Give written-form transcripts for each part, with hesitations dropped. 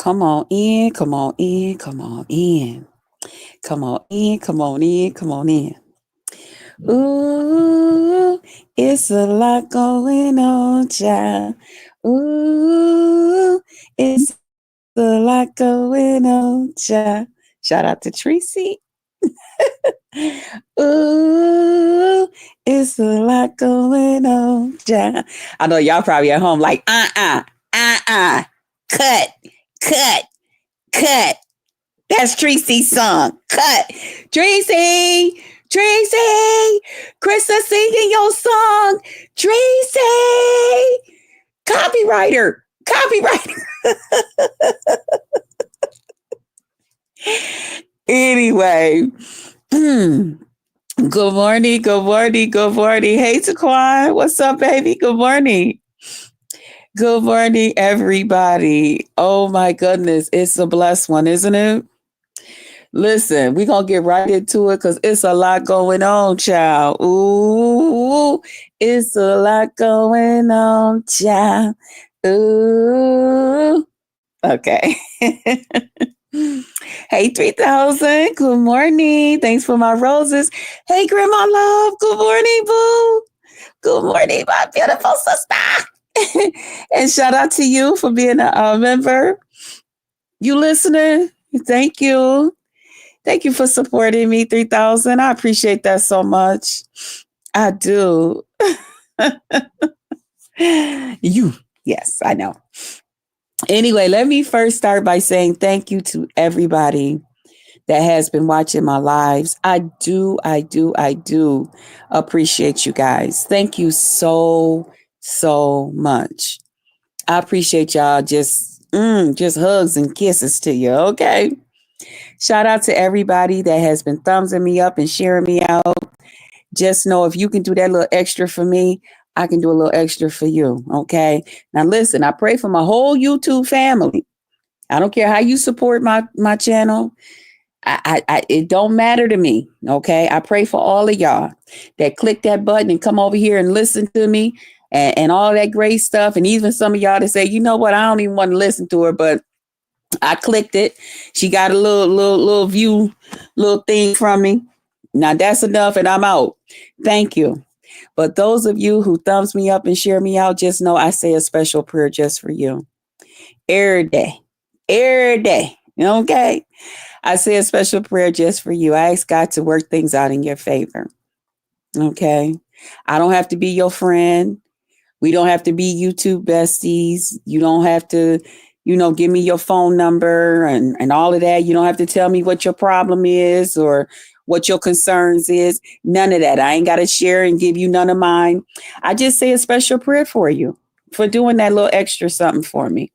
Come on in, come on in, come on in. Come on in, come on in, come on in. Ooh, it's a lot going on, child. Ooh, it's a lot going on, child. Shout out to Tracy. Ooh, it's a lot going on, child. I know y'all probably at home like, cut, cut, cut. That's Tracy's song. Cut. Tracy, Tracy, Krista singing your song. Tracy, copywriter, copywriter. Anyway, good morning, good morning, good morning. Hey, Taquan, what's up, baby? Good morning. Good morning, everybody. Oh my goodness, it's a blessed one, isn't it? Listen, we're going to get right into it because it's a lot going on, child. Ooh, it's a lot going on, child. Ooh. Okay. Hey, 3000. Good morning. Thanks for my roses. Hey, Grandma Love. Good morning, boo. Good morning, my beautiful sister. And shout out to you for being a member. You listening? Thank you. Thank you for supporting me, 3000. I appreciate that so much. I do. You. Yes, I know. Anyway, let me first start by saying thank you to everybody that has been watching my lives. I do appreciate you guys. Thank you so much. I appreciate y'all. Just hugs and kisses to you. Okay. Shout out to everybody that has been thumbsing me up and sharing me out. Just know if you can do that little extra for me, I can do a little extra for you. Okay. Now listen, I pray for my whole YouTube family. I don't care how you support my channel. It don't matter to me. Okay. I pray for all of y'all that click that button and come over here and listen to me and all that great stuff. And even some of y'all that say, you know what, I don't even want to listen to her, but I clicked it. She got a little view, little thing from me. Now that's enough and I'm out. Thank you. But those of you who thumbs me up and share me out, just know I say a special prayer just for you. Every day. Every day. Okay? I say a special prayer just for you. I ask God to work things out in your favor. Okay? I don't have to be your friend. We don't have to be YouTube besties. You don't have to give me your phone number and all of that. You don't have to tell me what your problem is or what your concerns is. None of that. I ain't got to share and give you none of mine. I just say a special prayer for you for doing that little extra something for me,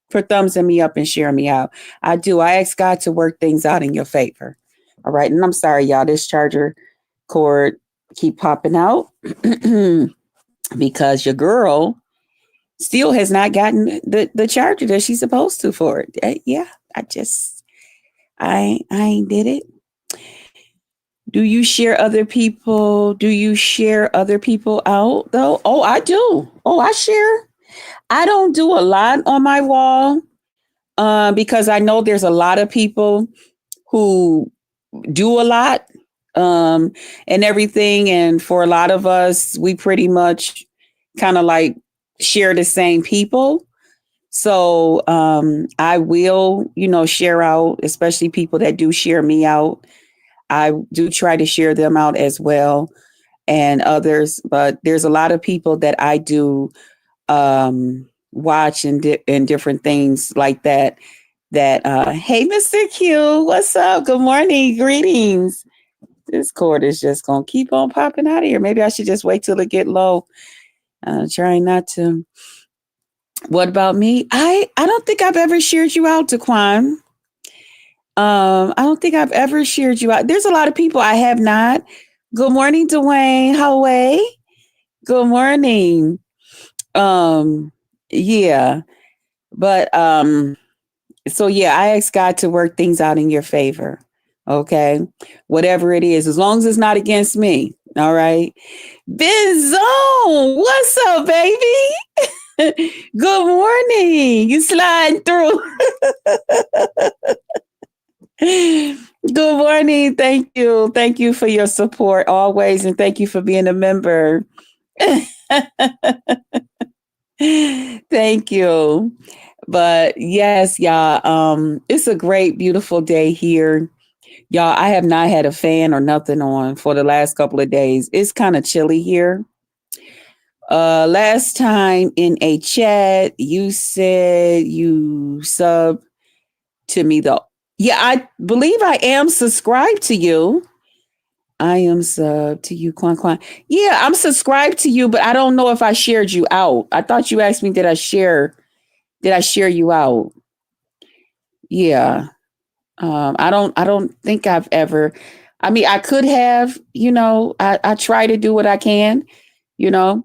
for thumbsing me up and sharing me out. I do. I ask God to work things out in your favor. All right. And I'm sorry, y'all, this charger cord keep popping out because your girl still has not gotten the charger that she's supposed to for it. Yeah, I ain't did it. Do you share other people? Do you share other people out though? Oh, I do. Oh, I share. I don't do a lot on my wall because I know there's a lot of people who do a lot and everything. And for a lot of us, we pretty much kind of like share the same people. So I will, share out, especially people that do share me out. I do try to share them out as well and others, but there's a lot of people that I do watch and different things like that. Hey, Mr. Q, what's up? Good morning. Greetings. This cord is just going to keep on popping out of here. Maybe I should just wait till it get low. Trying not to. What about me? I don't think I've ever shared you out, Taquan. I don't think I've ever shared you out. There's a lot of people I have not. Good morning, Dwayne. How? Good morning. Yeah. But so yeah, I ask God to work things out in your favor. Okay. Whatever it is, as long as it's not against me. All right. Bizone, what's up, baby? Good morning. You sliding through. Good morning. Thank you. Thank you for your support always. And thank you for being a member. Thank you. But yes, y'all, it's a great, beautiful day here. Y'all, I have not had a fan or nothing on for the last couple of days. It's kind of chilly here. Last time in a chat, you said you sub to me though. Yeah, I believe I am subscribed to you. I am sub to you, Quan Quan. Yeah, I'm subscribed to you, but I don't know if I shared you out. I thought you asked me, did I share you out? Yeah. I don't think I've ever, I mean, I could have, I try to do what I can, you know.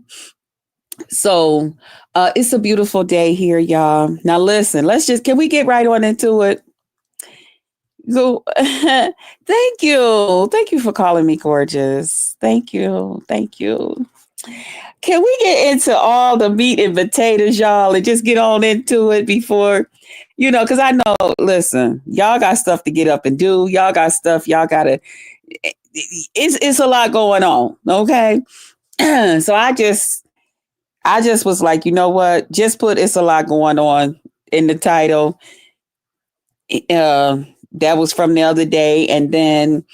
So it's a beautiful day here, y'all. Now listen, can we get right on into it? So thank you. Thank you for calling me gorgeous. Thank you. Thank you. Can we get into all the meat and potatoes, y'all, and just get on into it before, because I know, listen, y'all got stuff to get up and do. Y'all got stuff, y'all got to, it's a lot going on. Okay. So I just was like, you know what? Just put "It's a lot going on" in the title. That was from the other day. And then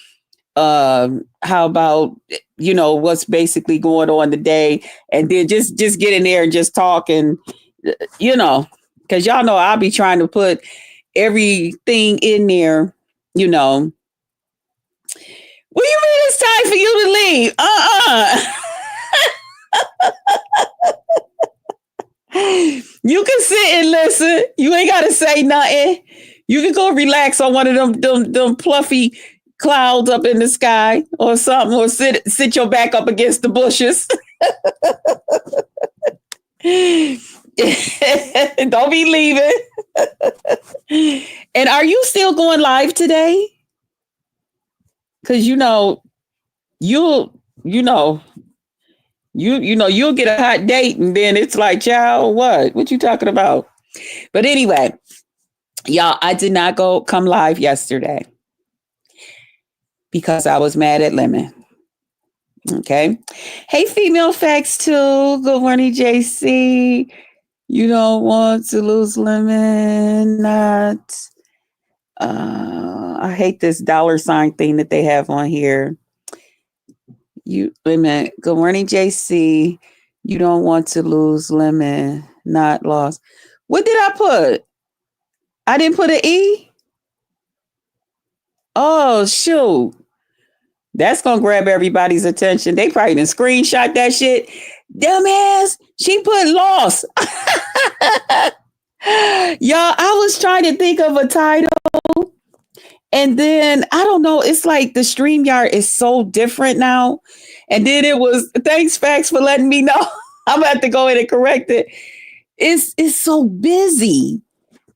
how about, what's basically going on today? And then just get in there and just talk and, because y'all know I'll be trying to put everything in there, What do you mean it's time for you to leave? You can sit and listen. You ain't gotta say nothing. You can go relax on one of them fluffy clouds up in the sky or something, or sit your back up against the bushes. Don't be leaving. And are you still going live today? Because you'll you'll get a hot date and then it's like, child, what you talking about? But anyway, y'all, I did not come live yesterday because I was mad at Lemon. Okay. Hey, Female Facts too. Good morning, JC. You don't want to lose Lemon. Not. I hate this $ thing that they have on here. Wait a minute. Good morning, JC. You don't want to lose Lemon, not lost. What did I put? I didn't put an E? Oh, shoot. That's going to grab everybody's attention. They probably didn't screenshot that shit. Dumbass, she put lost. Y'all, I was trying to think of a title. And then, I don't know, it's like the StreamYard is so different now. And then it was, thanks, Facts, for letting me know. I'm going to have to go in and correct it. It's so busy.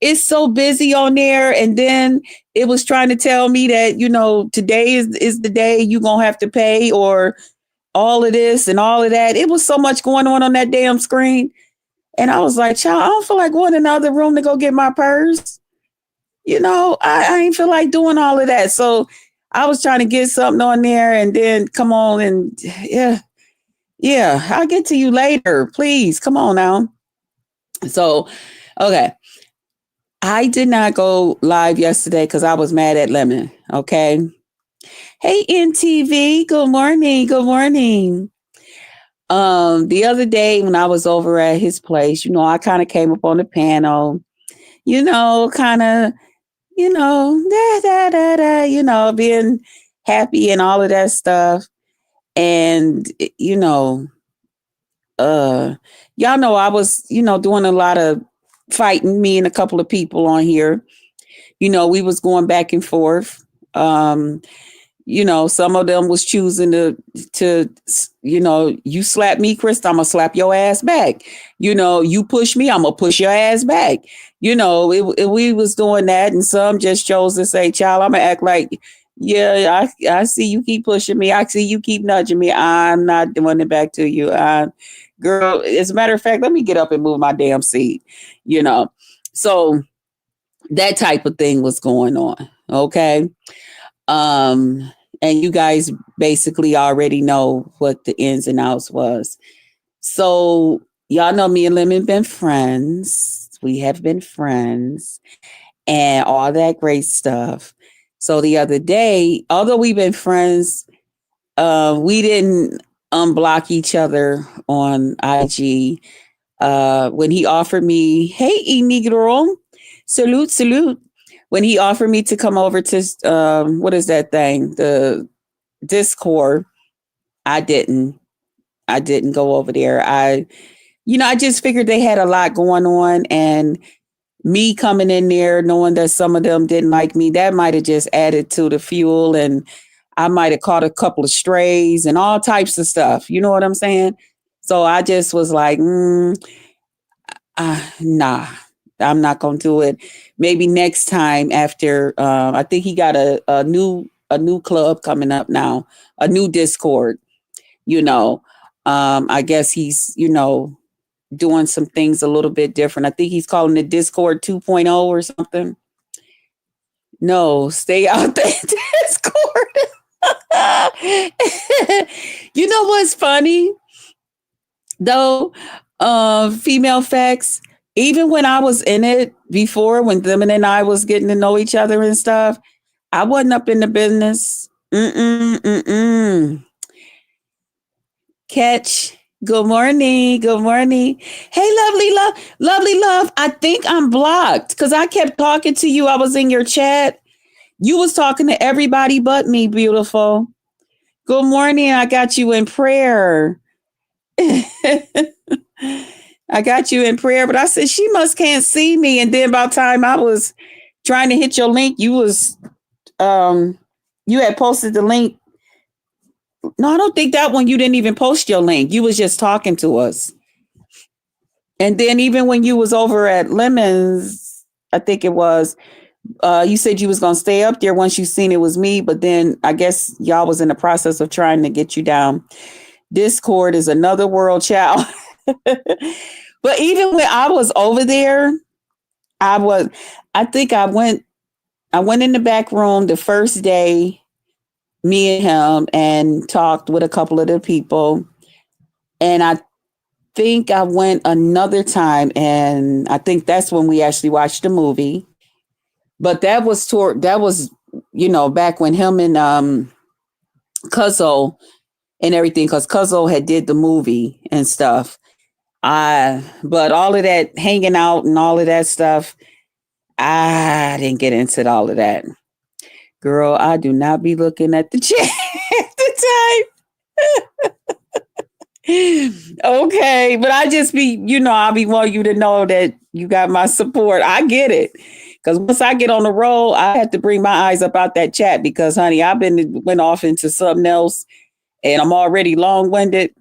It's so busy on there. And then it was trying to tell me that, today is the day you're going to have to pay, or all of this and all of that. It was so much going on that damn screen. And I was like, child, I don't feel like going in another room to go get my purse. I ain't feel like doing all of that. So I was trying to get something on there and then come on and yeah, I'll get to you later. Please come on now. So, okay. I did not go live yesterday because I was mad at Lemon. Okay. Hey, NTV. Good morning. Good morning. The other day when I was over at his place, I kind of came up on the panel, kind of, being happy and all of that stuff. And, y'all know I was, doing a lot of fighting, me and a couple of people on here. We was going back and forth. Some of them was choosing to you slap me, Chris, I'm gonna slap your ass back. You push me, I'm gonna push your ass back. We was doing that, and some just chose to say, child, I'm gonna act like Yeah, I see you keep pushing me. I see you keep nudging me. I'm not doing it back to you. Girl, as a matter of fact, let me get up and move my damn seat. You know, so that type of thing was going on. Okay. Um, and you guys basically already know what the ins and outs was. So y'all know me and Lemon been friends. We have been friends and all that great stuff. So the other day, although we've been friends, we didn't unblock each other on IG. When he offered me, hey, Negro, salute, salute. When he offered me to come over to, what is that thing? The Discord, I didn't. I didn't go over there. I just figured they had a lot going on, and me coming in there knowing that some of them didn't like me, that might have just added to the fuel, and I might have caught a couple of strays and all types of stuff. You know what I'm saying? So I just was like, nah, I'm not gonna do it. Maybe next time after. I think he got a new club coming up now, a new Discord. You know, I guess he's doing some things a little bit different. I think he's calling it Discord 2.0 or something. No, stay out the Discord. You know what's funny though? Female facts. Even when I was in it before, when them and I was getting to know each other and stuff, I wasn't up in the business. Mm-mm. Catch. Good morning. Good morning. Hey, lovely love. Lovely love. I think I'm blocked because I kept talking to you. I was in your chat. You was talking to everybody but me, beautiful. Good morning. I got you in prayer. I got you in prayer, but I said she must can't see me. And then by the time I was trying to hit your link, um you had posted the link. No, I don't think that one you didn't even post your link. You was just talking to us. And then even when you was over at Lemons, I think it was, you said you was gonna stay up there once you seen it was me, but then I guess y'all was in the process of trying to get you down. Discord is another world, child. But even when I was over there, I was I think I went in the back room the first day, me and him, and talked with a couple of the people. And I think I went another time, and I think that's when we actually watched the movie. But that was back when him and Cuzzo and everything, because Cuzzo had did the movie and stuff. But all of that hanging out and all of that stuff, I didn't get into all of that. Girl, I do not be looking at the chat at the time. Okay, but I just I'll be wanting you to know that you got my support. I get it. Because once I get on the roll, I have to bring my eyes up out that chat because, honey, went off into something else, and I'm already long winded,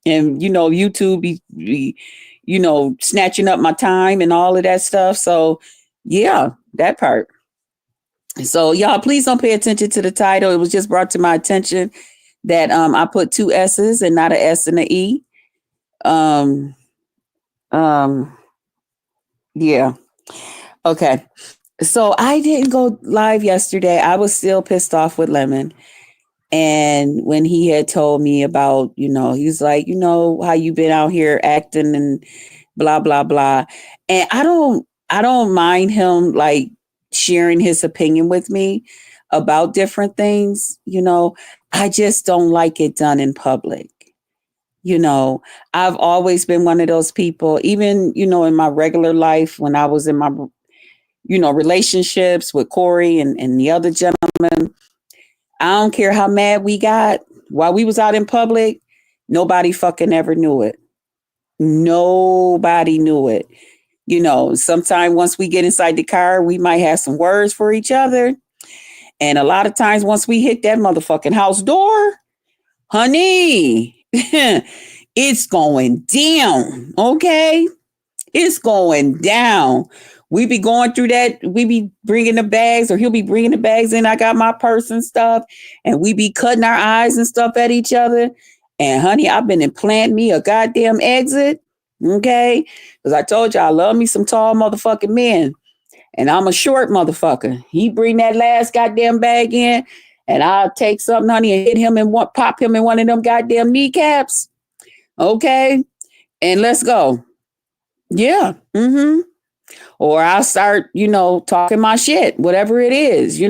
and YouTube be snatching up my time and all of that stuff. So yeah, that part. So y'all, please don't pay attention to the title. It was just brought to my attention that I put two S's and not an S and an E. Um, um, yeah. Okay. So I didn't go live yesterday. I was still pissed off with Lemon. And when he had told me about, he was like, how you been out here acting and blah, blah, blah. And I don't mind him like sharing his opinion with me about different things. I just don't like it done in public. I've always been one of those people, even, in my regular life when I was in my, relationships with Corey and the other gentleman. I don't care how mad we got while we was out in public. Nobody fucking ever knew it. Nobody knew it. Sometime once we get inside the car, we might have some words for each other. And a lot of times once we hit that motherfucking house door, honey, it's going down. Okay. It's going down. We be going through that. We be bringing the bags, or he'll be bringing the bags in. I got my purse and stuff, and we be cutting our eyes and stuff at each other. And honey, I've been implanting me a goddamn exit. Okay. Because I told you I love me some tall motherfucking men. And I'm a short motherfucker. He bring that last goddamn bag in, and I'll take something, honey, and hit him and pop him in one of them goddamn kneecaps. Okay. And let's go. Yeah. Mm-hmm. Or I'll start, talking my shit, whatever it is,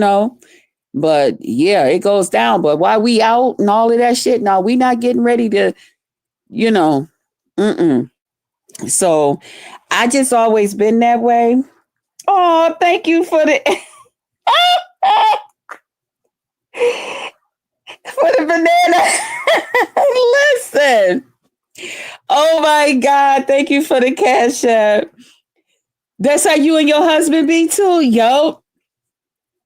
But yeah, it goes down. But while we out and all of that shit, no, we not getting ready to, mm-mm. So I just always been that way. Oh, thank you for the for the banana. Listen. Oh my God. Thank you for the cash app. That's how you and your husband be too, yo.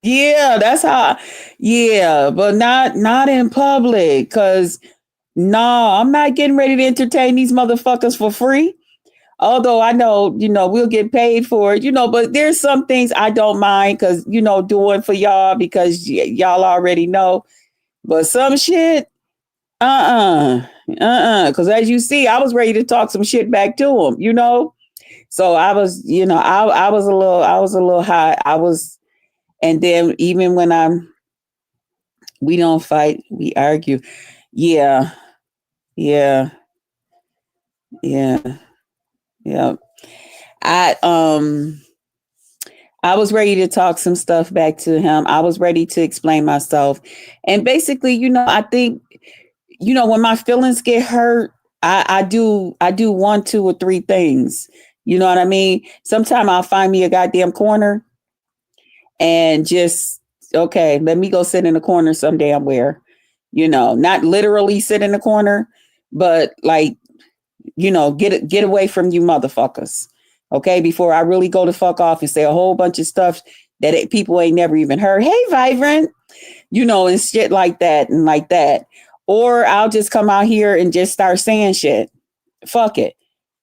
Yeah, that's how. Yeah, but not in public, cause no, I'm not getting ready to entertain these motherfuckers for free. Although I know, we'll get paid for it, but there's some things I don't mind because, doing for y'all because y'all already know. But some shit, because as you see, I was ready to talk some shit back to him, So I was, I was a little high. And then even when we don't fight, we argue. Yeah, yeah, yeah, yeah. I was ready to talk some stuff back to him. I was ready to explain myself. And basically, I think, when my feelings get hurt, I do 1, 2, or 3 things. You know what I mean? Sometimes I'll find me a goddamn corner and just, okay, let me go sit in the corner some damn where, not literally sit in the corner, but like, get away from you motherfuckers. Okay. Before I really go to fuck off and say a whole bunch of stuff that people ain't never even heard. Hey, Vibrant, and shit like that and like that. Or I'll just come out here and just start saying shit. Fuck it.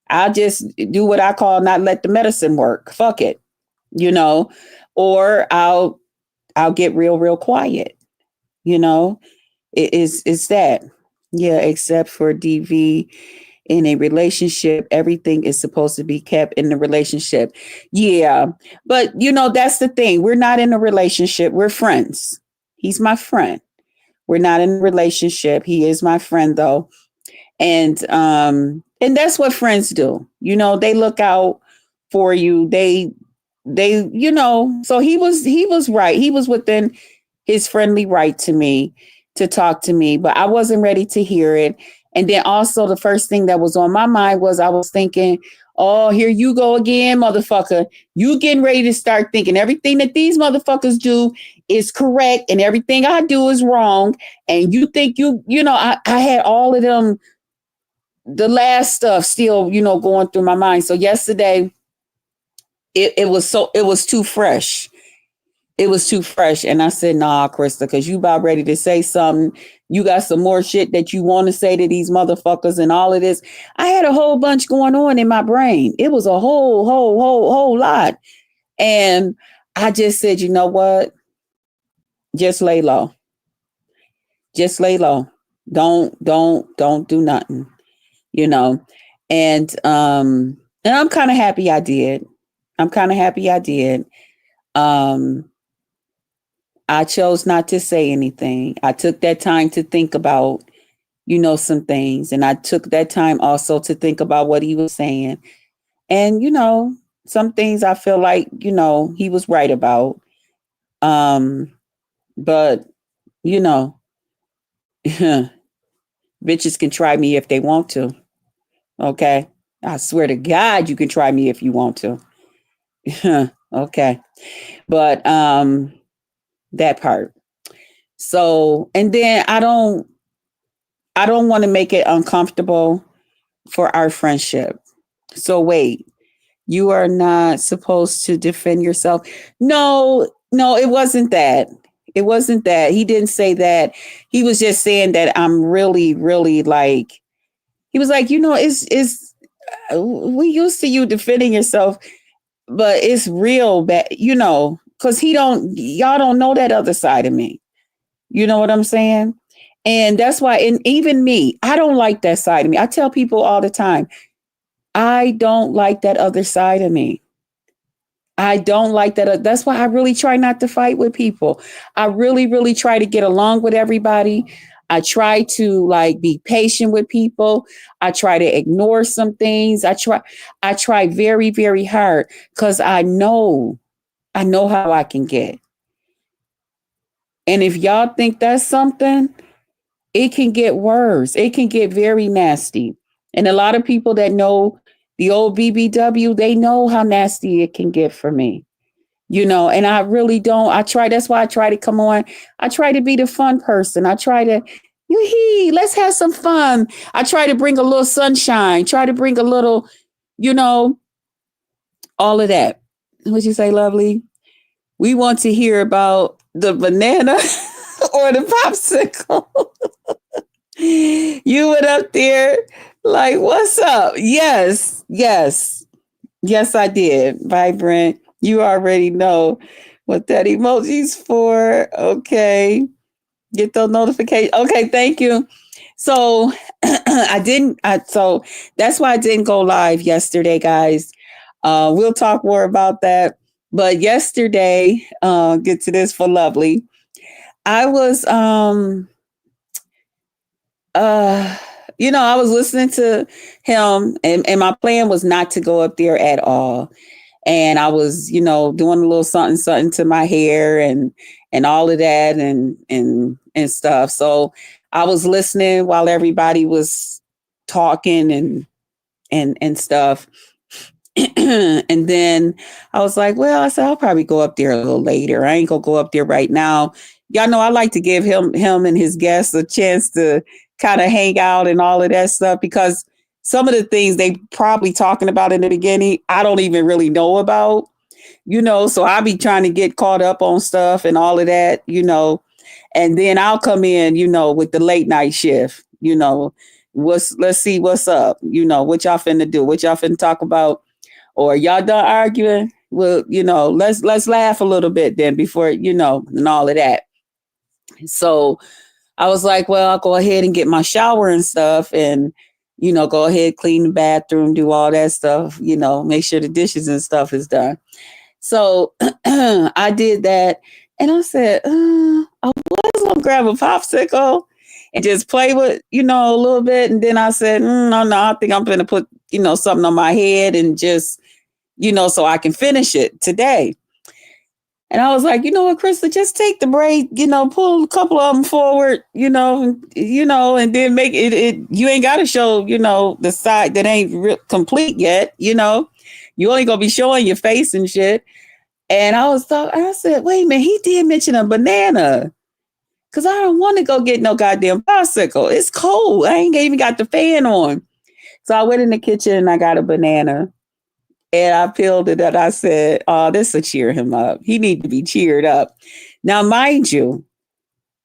I'll just do what I call not let the medicine work. Fuck it. Or I'll get real quiet. It's that. Yeah, except for DV. In a relationship, everything is supposed to be kept in the relationship. Yeah. But, that's the thing. We're not in a relationship. We're friends. He's my friend. We're not in a relationship. He is my friend, though. And that's what friends do. They look out for you. They, so he was right. He was within his friendly right to me to talk to me, but I wasn't ready to hear it. And then also the first thing that was on my mind was I was thinking, oh, here you go again, motherfucker. You getting ready to start thinking everything that these motherfuckers do is correct and everything I do is wrong. And you think I had all of them, the last stuff still, going through my mind. So yesterday it was too fresh. It was too fresh. And I said, nah, Krista, because you about ready to say something. You got some more shit that you want to say to these motherfuckers and all of this. I had a whole bunch going on in my brain. It was a whole lot. And I just said, you know what? Just lay low. Just lay low. Don't do nothing, And I'm kind of happy I did. I chose not to say anything. I took that time to think about, some things. And I took that time also to think about what he was saying. And, some things I feel like, he was right about. But, bitches can try me if they want to. Okay. I swear to God, you can try me if you want to. Okay. But, that part. So, and then I don't want to make it uncomfortable for our friendship. So wait, you are not supposed to defend yourself. No, it wasn't that. It wasn't that. He didn't say that. He was just saying that I'm really, really like, he was like, it's we used to you defending yourself. but it's real bad, because y'all don't know that other side of me. You know what I'm saying? And that's why, and even me, I don't like that side of me. I tell people all the time, I don't like that other side of me. I don't like that. That's why I really try not to fight with people. I really, really try to get along with everybody. I try to like be patient with people. I try to ignore some things. I try very, very hard because I know how I can get. And if y'all think that's something, it can get worse. It can get very nasty. And a lot of people that know the old BBW, they know how nasty it can get for me. And I really don't. That's why I try to come on. I try to be the fun person. I try to, let's have some fun. I try to bring a little sunshine, try to bring a little, you know, all of that. What'd you say, lovely? We want to hear about the banana or the popsicle. You went up there like, what's up? Yes, yes, yes, I did. Vibrant. You already know what that emoji's for. Okay. Get those notifications. Okay, thank you. So so that's why I didn't go live yesterday, guys. We'll talk more about that. But yesterday, get to this for lovely. I was I was listening to him, and my plan was not to go up there at all. And I was, doing a little something, something to my hair and all of that and stuff. So I was listening while everybody was talking and stuff. And then I was like, well, I said, I'll probably go up there a little later. I ain't gonna go up there right now. Y'all know I like to give him and his guests a chance to kind of hang out and all of that stuff, because some of the things they probably talking about in the beginning, I don't even really know about, so I'll be trying to get caught up on stuff and all of that, and then I'll come in, with the late night shift, let's see what's up, what y'all finna do, what y'all finna talk about, or y'all done arguing. Well, let's laugh a little bit then before, and all of that. So I was like, well, I'll go ahead and get my shower and stuff and, go ahead, clean the bathroom, do all that stuff, make sure the dishes and stuff is done. So I did that. And I said, I was going to grab a popsicle and just play with, a little bit. And then I said, no, I think I'm going to put, something on my head and just, so I can finish it today. And I was like, you know what, Krista, just take the braid, pull a couple of them forward, and then make it you ain't got to show, the side that ain't complete yet, you only going to be showing your face and shit. And I said, wait a minute, he did mention a banana. Cause I don't want to go get no goddamn popsicle. It's cold. I ain't even got the fan on. So I went in the kitchen and I got a banana. And I peeled it and I said, oh, this will cheer him up. He needs to be cheered up. Now, mind you,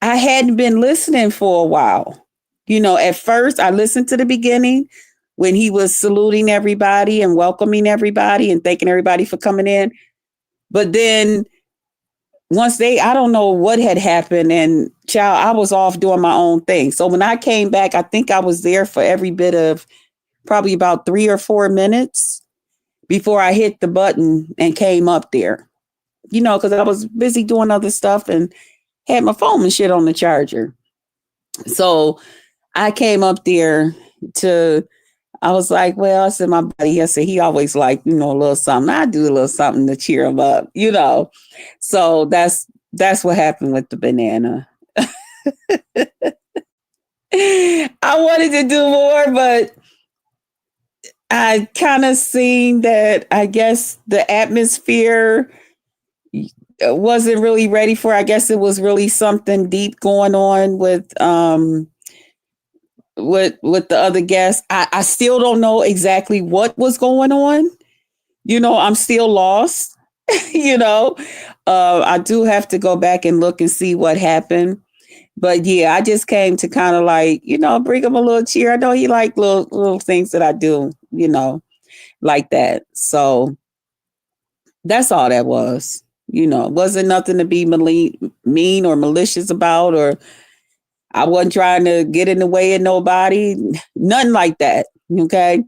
I hadn't been listening for a while. At first I listened to the beginning when he was saluting everybody and welcoming everybody and thanking everybody for coming in. But then once I don't know what had happened, and child, I was off doing my own thing. So when I came back, I think I was there for every bit of probably about 3 or 4 minutes before I hit the button and came up there, because I was busy doing other stuff and had my phone and shit on the charger. So I came up there I was like, well, I said, my buddy, I said, he always like, a little something. I do a little something to cheer him up, So that's what happened with the banana. I wanted to do more, but I kind of seen that, I guess the atmosphere wasn't really ready for. I guess it was really something deep going on with the other guests. I still don't know exactly what was going on. I'm still lost. I do have to go back and look and see what happened. But yeah, I just came to kind of like, bring him a little cheer. I know he like little things that I do, like that. So That's all that was. It wasn't nothing to be mean or malicious about, or I wasn't trying to get in the way of nobody. Nothing like that. Okay.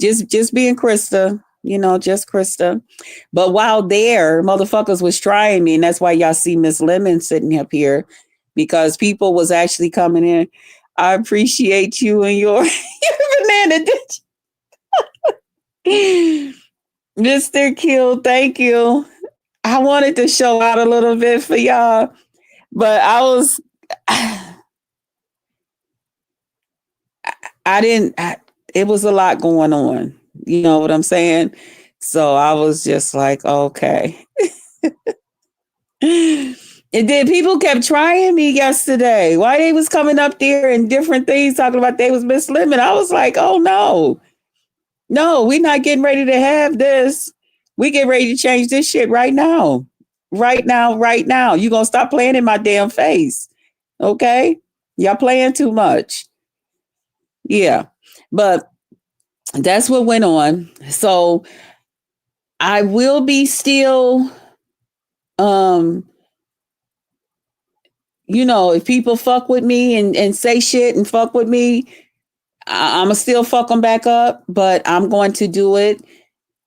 Just being Krista, just Krista. But while there, motherfuckers was trying me. And that's why y'all see Miss Lemon sitting up here, because people was actually coming in. I appreciate you and your, your banana ditch. Mr. Kill, thank you. I wanted to show out a little bit for y'all, but I didn't, it was a lot going on. You know what I'm saying? So I was just like, okay. And then people kept trying me yesterday. Why they was coming up there and different things, talking about they was Miss Lemon. I was like, oh no. No, we're not getting ready to have this. We get ready to change this shit right now. Right now, right now. You gonna stop playing in my damn face. Okay? Y'all playing too much. Yeah. But that's what went on. So I will be still if people fuck with me and say shit and fuck with me, I'ma still fuck them back up, but I'm going to do it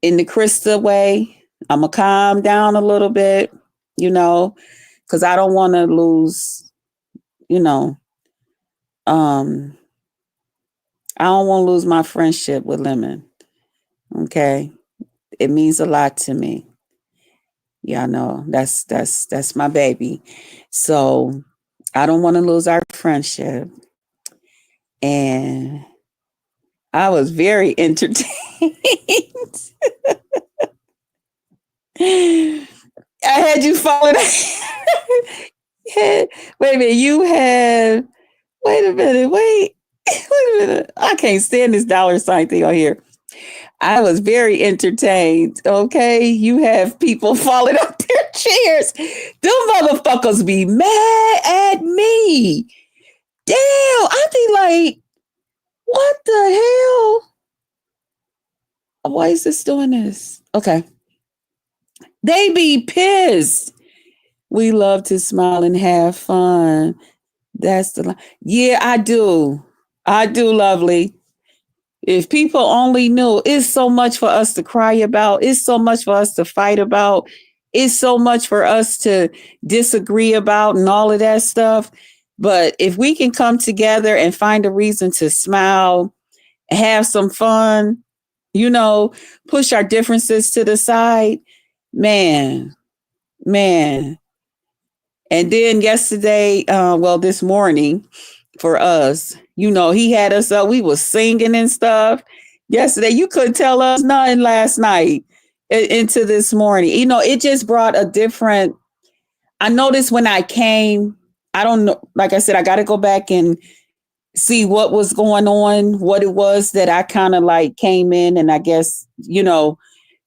in the Krista way. I'm gonna calm down a little bit, because I don't want to lose, I don't want to lose my friendship with Lemon. Okay. It means a lot to me. Yeah, I know. That's my baby. So I don't want to lose our friendship. And I was very entertained. I had you falling. Wait a minute. Wait a minute. Wait a minute. I can't stand this dollar sign thing on here. I was very entertained. Okay. You have people falling off their chairs. Them motherfuckers be mad at me. Damn. I be like, what the hell? Why is this doing this? Okay. They be pissed. We love to smile and have fun. That's the line. Yeah, I do. I do, lovely. If people only knew, it's so much for us to cry about. It's so much for us to fight about. It's so much for us to disagree about and all of that stuff. But if we can come together and find a reason to smile, have some fun, push our differences to the side, man. And then yesterday, this morning for us, he had us up. We was singing and stuff. Yesterday, you couldn't tell us nothing last night into this morning. It just brought a different. I noticed when I came, I don't know. Like I said, I got to go back and see what was going on, what it was that I kind of like came in and I guess,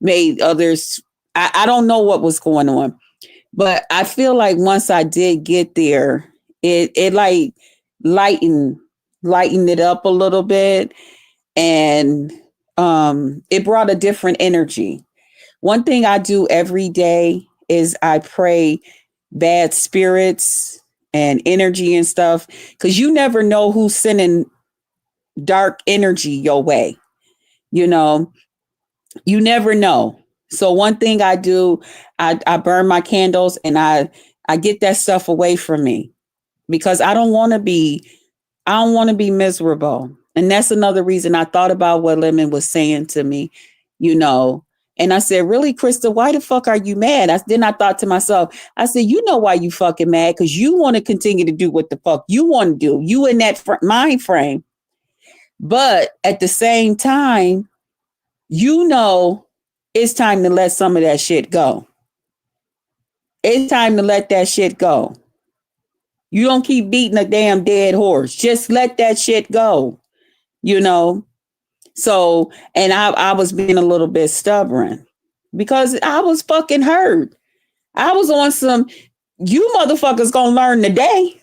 made others. I don't know what was going on, but I feel like once I did get there, it like lightened it up a little bit, and it brought a different energy. One thing I do every day is I pray bad spirits and energy and stuff, because you never know who's sending dark energy your way. You never know. So one thing I do, I burn my candles and I get that stuff away from me, because I don't want to be miserable. And that's another reason I thought about what Lemon was saying to me, and I said, really, Krista, why the fuck are you mad? Then I thought to myself, I said, why you fucking mad? Because you want to continue to do what the fuck you want to do. You in that mind frame. But at the same time, it's time to let some of that shit go. It's time to let that shit go. You don't keep beating a damn dead horse. Just let that shit go, So, and I was being a little bit stubborn because I was fucking hurt. I was on some, you motherfuckers gonna learn today.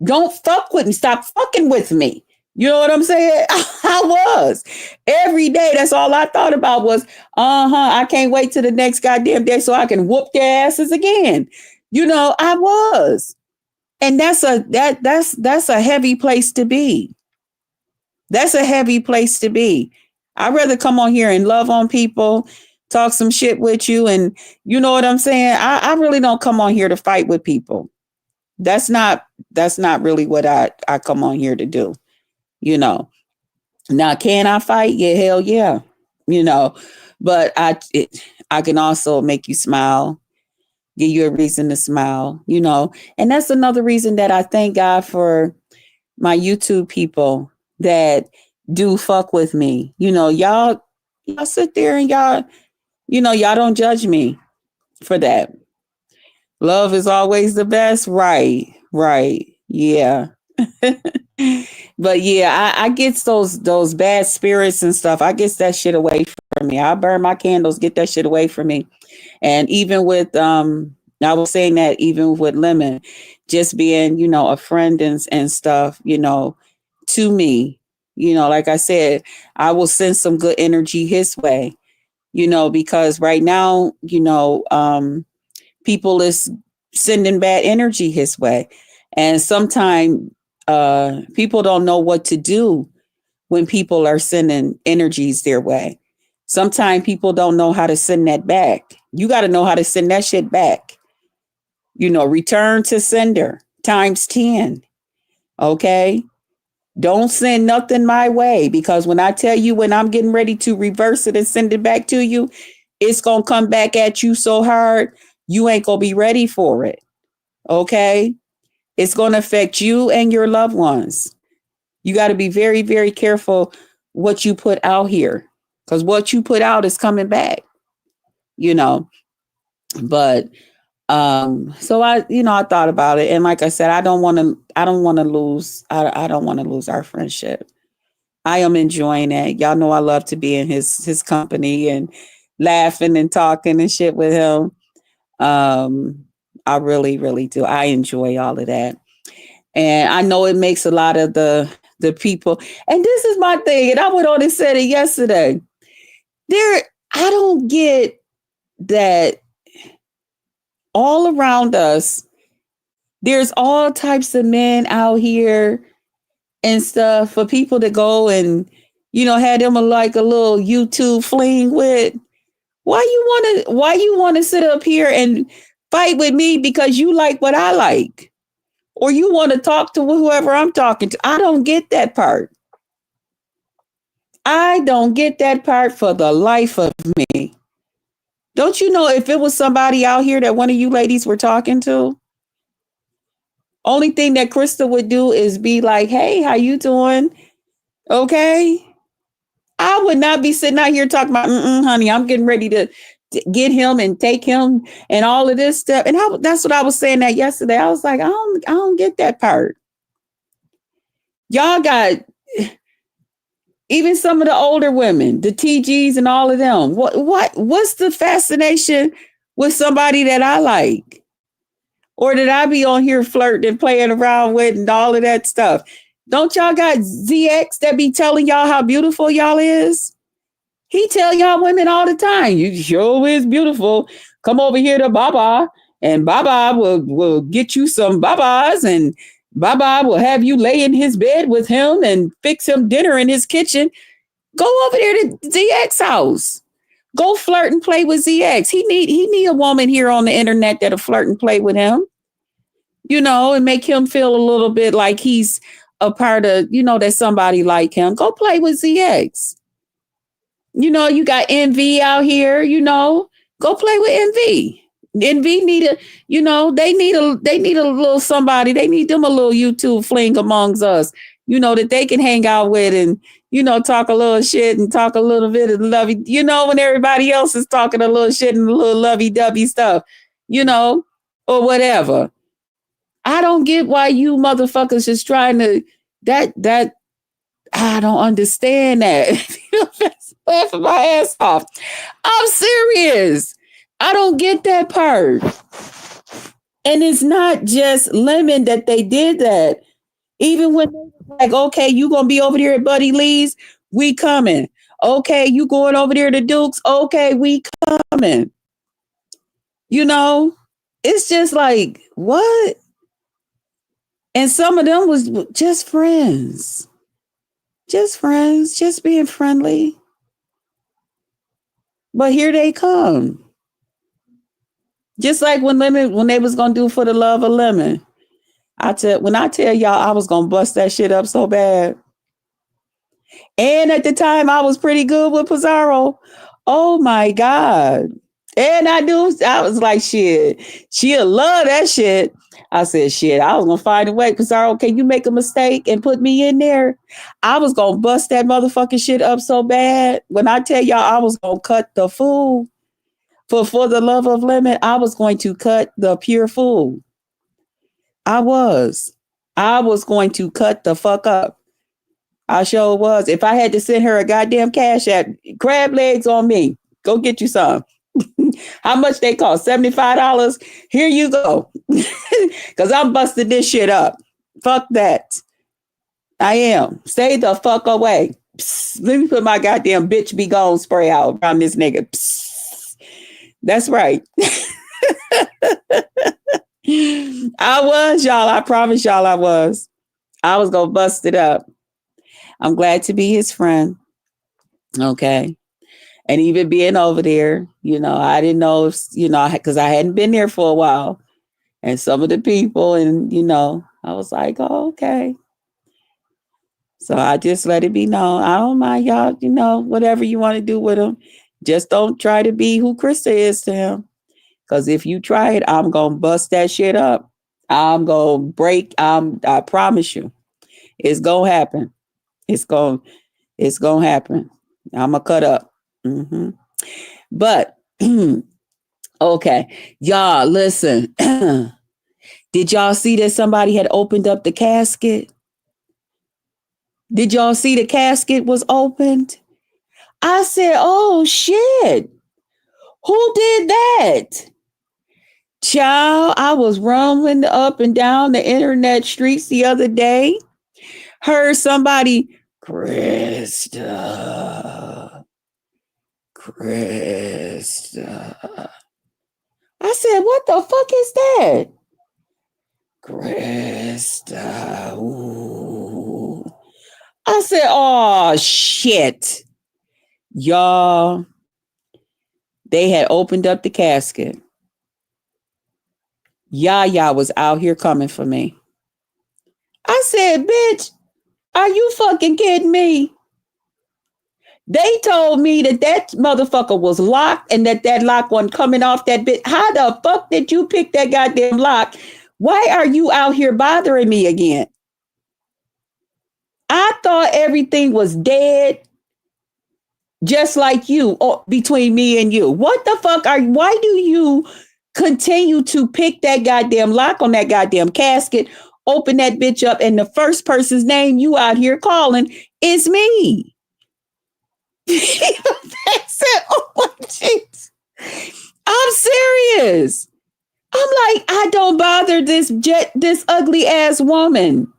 Don't fuck with me. Stop fucking with me. You know what I'm saying? I was. Every day, that's all I thought about was, I can't wait till the next goddamn day so I can whoop their asses again. I was. And that's a heavy place to be. That's a heavy place to be. I'd rather come on here and love on people, talk some shit with you, and you know what I'm saying? I really don't come on here to fight with people. That's not really what I come on here to do. You know. Now, can I fight? Yeah, hell yeah. You know, but I can also make you smile, give you a reason to smile, and that's another reason that I thank God for my YouTube people that do fuck with me. Y'all sit there and y'all don't judge me for that. Love is always the best. Right. Right. Yeah. But yeah, I get those bad spirits and stuff. I get that shit away from me. I burn my candles, get that shit away from me. And even with I was saying that even with Lemon, just being, a friend and stuff, to me, like I said, I will send some good energy his way, because right now, people is sending bad energy his way. And sometimes people don't know what to do when people are sending energies their way. Sometimes people don't know how to send that back. You got to know how to send that shit back. Return to sender times 10. Okay. Don't send nothing my way, because when I tell you, when I'm getting ready to reverse it and send it back to you, it's going to come back at you so hard, you ain't going to be ready for it. Okay. It's going to affect you and your loved ones. You got to be very, very careful what you put out here, because what you put out is coming back, but so I thought about it, and like I said, I don't want to lose our friendship. I am enjoying it. Y'all know I love to be in his company and laughing and talking and shit with him. I really, really do. I enjoy all of that. And I know it makes a lot of the people, and this is my thing, and I went on and said it yesterday. I don't get that all around us, there's all types of men out here and stuff for people to go and, have them like a little YouTube fling with. Why you want to sit up here and fight with me because you like what I like? Or you want to talk to whoever I'm talking to? I don't get that part. I don't get that part for the life of me. Don't you know, if it was somebody out here that one of you ladies were talking to, only thing that Krista would do is be like, hey, how you doing? Okay. I would not be sitting out here talking about, honey, I'm getting ready to get him and take him and all of this stuff. And that's what I was saying that yesterday. I was like, I don't get that part. Y'all got even some of the older women, the TGs and all of them. What's the fascination with somebody that I like? Or did I be on here flirting and playing around with and all of that stuff? Don't y'all got ZX that be telling y'all how beautiful y'all is? He tell y'all women all the time, you sure is beautiful. Come over here to Baba, and Baba will get you some Babas, and Baba will have you lay in his bed with him and fix him dinner in his kitchen. Go over there to ZX house. Go flirt and play with ZX. He need a woman here on the internet that'll flirt and play with him, and make him feel a little bit like he's a part of, that somebody like him. Go play with ZX. You got Envy out here, go play with Envy. Envy they need a little somebody. They need them a little YouTube fling amongst us, that they can hang out with and, talk a little shit and talk a little bit of lovey, when everybody else is talking a little shit and a little lovey-dovey stuff, or whatever. I don't get why you motherfuckers is trying to that I don't understand that. Laughing my ass off. I'm serious. I don't get that part. And it's not just Lemon that they did that. Even when they was like, okay, you gonna be over there at Buddy Lee's, we coming. Okay, you going over there to Duke's, okay, we coming. You know, it's just like, what? And some of them was just friends. Just friends, just being friendly. But here they come. Just like when they was gonna do For the Love of Lemon. When I tell y'all I was gonna bust that shit up so bad. And at the time I was pretty good with Pizarro. Oh my God. And I was like, shit, she'll love that shit. I said, shit, I was gonna find a way. Pizarro, can you make a mistake and put me in there? I was gonna bust that motherfucking shit up so bad. When I tell y'all I was gonna cut the fool for the love of lemon, I was going to cut the pure fool. I was. I was going to cut the fuck up. I sure was. If I had to send her a goddamn cash app, crab legs on me. Go get you some. How much they cost? $75? Here you go. Because I'm busting this shit up. Fuck that. I am. Stay the fuck away. Psst. Let me put my goddamn bitch be gone spray out around this nigga. Psst. That's right. I was, y'all. I promise y'all I was. I was going to bust it up. I'm glad to be his friend. Okay. And even being over there, I didn't know if, because I hadn't been there for a while. And some of the people, and, I was like, oh, okay. So I just let it be known. I don't mind y'all, whatever you want to do with him. Just don't try to be who Krista is to him. Because if you try it, I'm going to bust that shit up. I'm going to break. I promise you. It's going to happen. It's going to happen. I'm going to cut up. Mm-hmm. But, okay. Y'all, listen. Did y'all see that somebody had opened up the casket? Did y'all see the casket was opened? I said, oh, shit. Who did that? Child, I was rumbling up and down the internet streets the other day. Heard somebody, Krista. I said, what the fuck is that? Krista. Ooh. I said, oh, shit. Y'all, they had opened up the casket. Yaya was out here coming for me. I said, bitch, are you fucking kidding me? They told me that motherfucker was locked and that lock wasn't coming off that bit. How the fuck did you pick that goddamn lock? Why are you out here bothering me again? I thought everything was dead, just like you, between me and you. What the fuck why do you continue to pick that goddamn lock on that goddamn casket, open that bitch up, and the first person's name you out here calling is me? That's it. Oh my jeez. I'm serious. I'm like, I don't bother this ugly ass woman.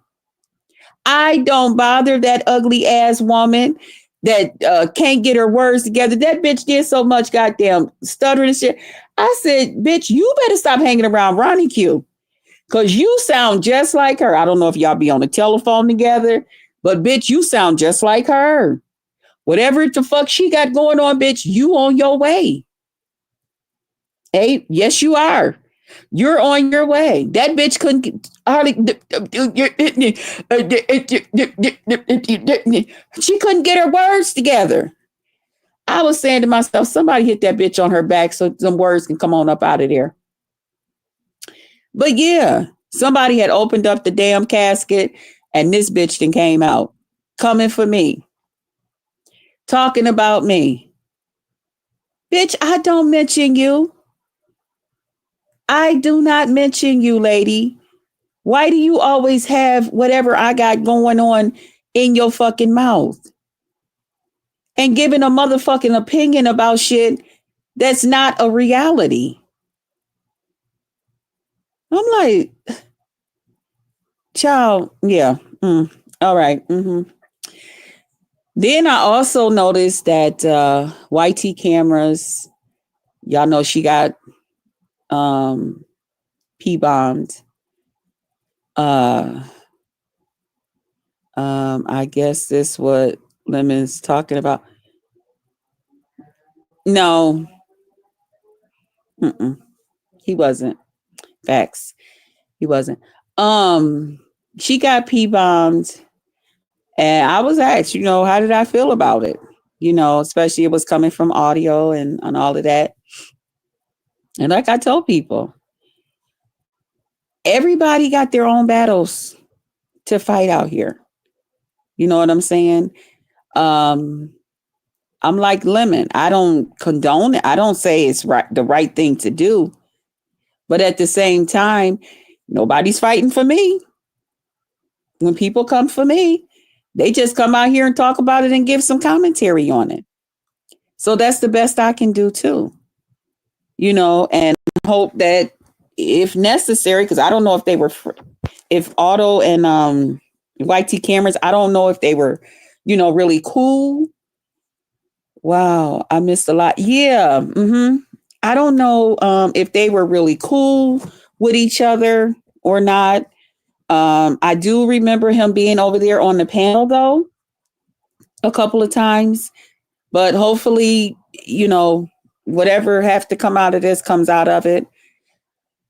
I don't bother that ugly ass woman that can't get her words together. That bitch did so much goddamn stuttering and shit. I said, bitch, you better stop hanging around Ronnie Q. Because you sound just like her. I don't know if y'all be on the telephone together, but bitch, you sound just like her. Whatever the fuck she got going on, bitch, you on your way. Hey, yes, you are. You're on your way. That bitch couldn't hardly. She couldn't get her words together. I was saying to myself, somebody hit that bitch on her back so some words can come on up out of there. But yeah, somebody had opened up the damn casket and this bitch then came out coming for me. Talking about me. Bitch, I don't mention you. I do not mention you, lady. Why do you always have whatever I got going on in your fucking mouth? And giving a motherfucking opinion about shit that's not a reality. I'm like, Child, yeah. All right. Then I also noticed that YT cameras, y'all know she got um P bombed. Uh I guess this what Lemon's talking about. No, mm-mm, he wasn't. Facts. He wasn't. Um she got P bombed and I was asked, how did I feel about it? Especially it was coming from audio and all of that. And like I told people, everybody got their own battles to fight out here. You know what I'm saying? Um, I'm like Lemon. I don't condone it. I don't say it's the right thing to do. But at the same time, nobody's fighting for me. When people come for me, they just come out here and talk about it and give some commentary on it. So that's the best I can do too. And hope that if necessary, because I don't know if they were, if Auto and YT cameras, I don't know if they were, really cool. Wow, I missed a lot. Yeah. I don't know if they were really cool with each other or not. I do remember him being over there on the panel though, a couple of times. But hopefully, whatever has to come out of this comes out of it.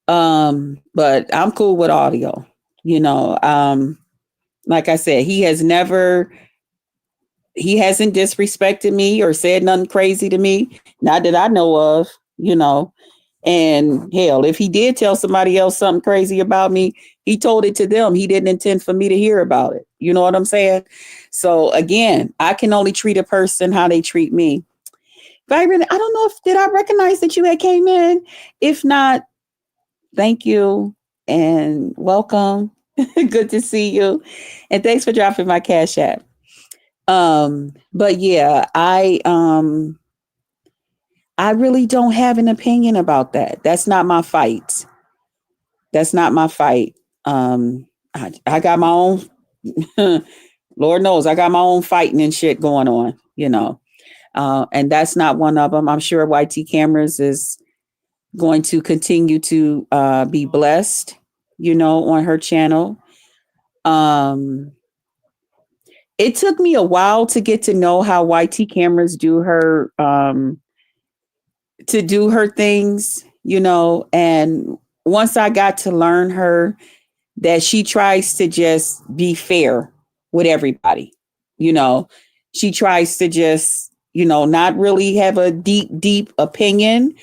But I'm cool with audio, like I said, he hasn't disrespected me or said nothing crazy to me. Not that I know of, and hell, if he did tell somebody else something crazy about me, he told it to them. He didn't intend for me to hear about it. You know what I'm saying? So again, I can only treat a person how they treat me. Byron, I don't know did I recognize that you had came in? If not, thank you and welcome. Good to see you. And thanks for dropping my Cash App. But yeah, I really don't have an opinion about that. That's not my fight. That's not my fight. I got my own Lord knows I got my own fighting and shit going on, and that's not one of them. I'm sure YT Cameras is going to continue to be blessed, on her channel. It took me a while to get to know how YT Cameras do her things, and once I got to learn her, that she tries to just be fair with everybody. She tries to just, not really have a deep opinion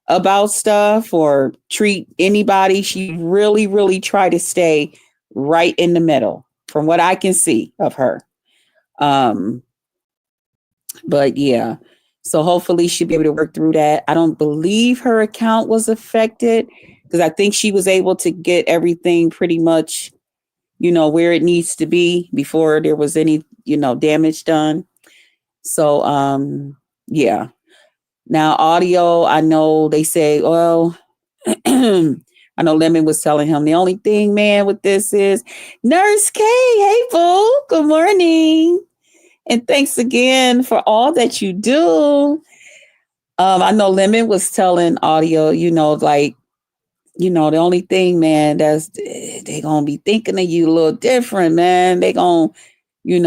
about stuff or treat anybody. She really, really try to stay right in the middle from what I can see of her. But yeah, so hopefully she'll be able to work through that. I don't believe her account was affected because I think she was able to get everything pretty much, where it needs to be before there was any, damage done. So, yeah. Now audio, I know they say, well, I know Lemon was telling him the only thing, man, with this is Nurse K. Hey, boo. Good morning. And thanks again for all that you do. I know Lemon was telling audio, the only thing, man, that's they gonna be thinking of you a little different, man. They gonna, they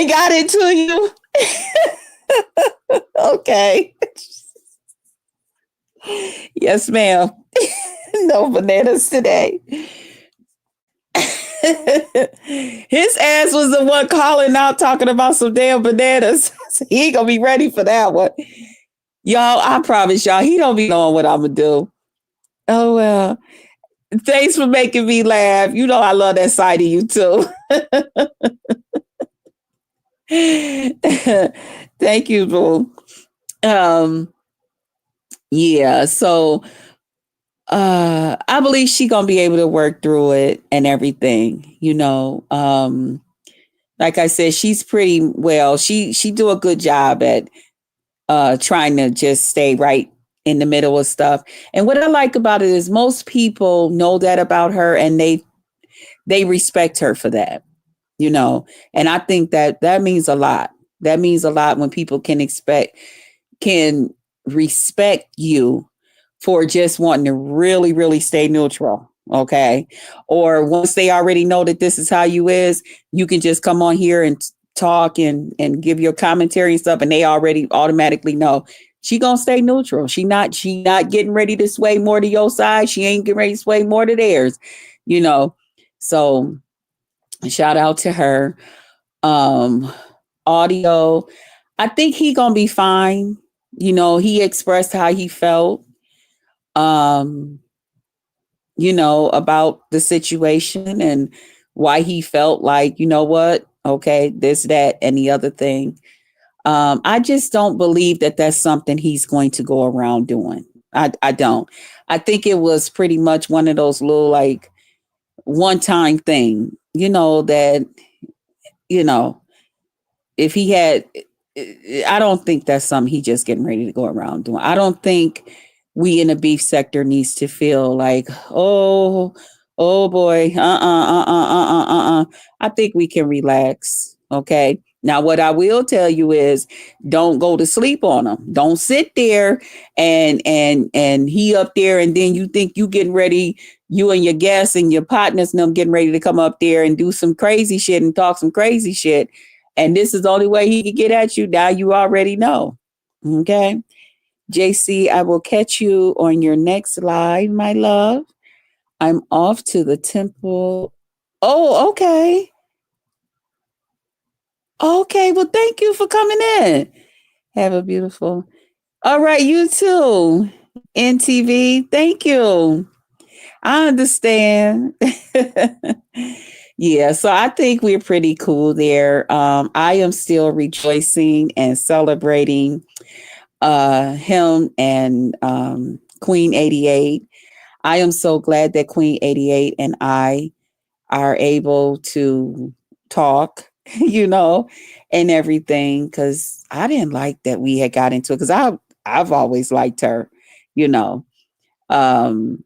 got it to you. Okay. Yes, ma'am. No bananas today. His ass was the one calling out talking about some damn bananas. So he ain't gonna be ready for that one. Y'all, I promise y'all, he don't be knowing what I'm gonna do. Oh well. Thanks for making me laugh. I love that side of you too. Thank you, boo. Yeah, so I believe she gonna be able to work through it and everything, like I said, she's pretty well, she do a good job at trying to just stay right in the middle of stuff. And what I like about it is most people know that about her, and they respect her for that, you know. And I think that that means a lot. That means a lot when people can respect you for just wanting to really, really stay neutral. Okay. Or once they already know that this is how you is, you can just come on here and talk and give your commentary and stuff, and they already automatically know she gonna stay neutral. She not getting ready to sway more to your side. She ain't getting ready to sway more to theirs, you know. So shout out to her. Um Audio, I think he gonna be fine. You know, he expressed how he felt, um, you know, about the situation and why he felt like, you know what, okay, this, that, and the other thing. I just don't believe that that's something he's going to go around doing. I don't. I think it was pretty much one of those little like one time thing, you know, that, you know, if he had, I don't think that's something he just getting ready to go around doing. I don't think we in the beef sector needs to feel like, oh boy, I think we can relax. Okay. Now, what I will tell you is, don't go to sleep on him. Don't sit there and he up there, and then you think you getting ready, you and your guests and your partners and them getting ready to come up there and do some crazy shit and talk some crazy shit, and this is the only way he can get at you. Now you already know. Okay. JC, I will catch you on your next live, my love. I'm off to the temple. Oh, okay. Okay. Well, thank you for coming in. Have a beautiful. All right. You too. NTV. Thank you. I understand. Yeah, so I think we're pretty cool there. I am still rejoicing and celebrating him and Queen 88. I am so glad that Queen 88 and I are able to talk, you know, and everything, because I didn't like that we had got into it, because I've always liked her, you know. Um,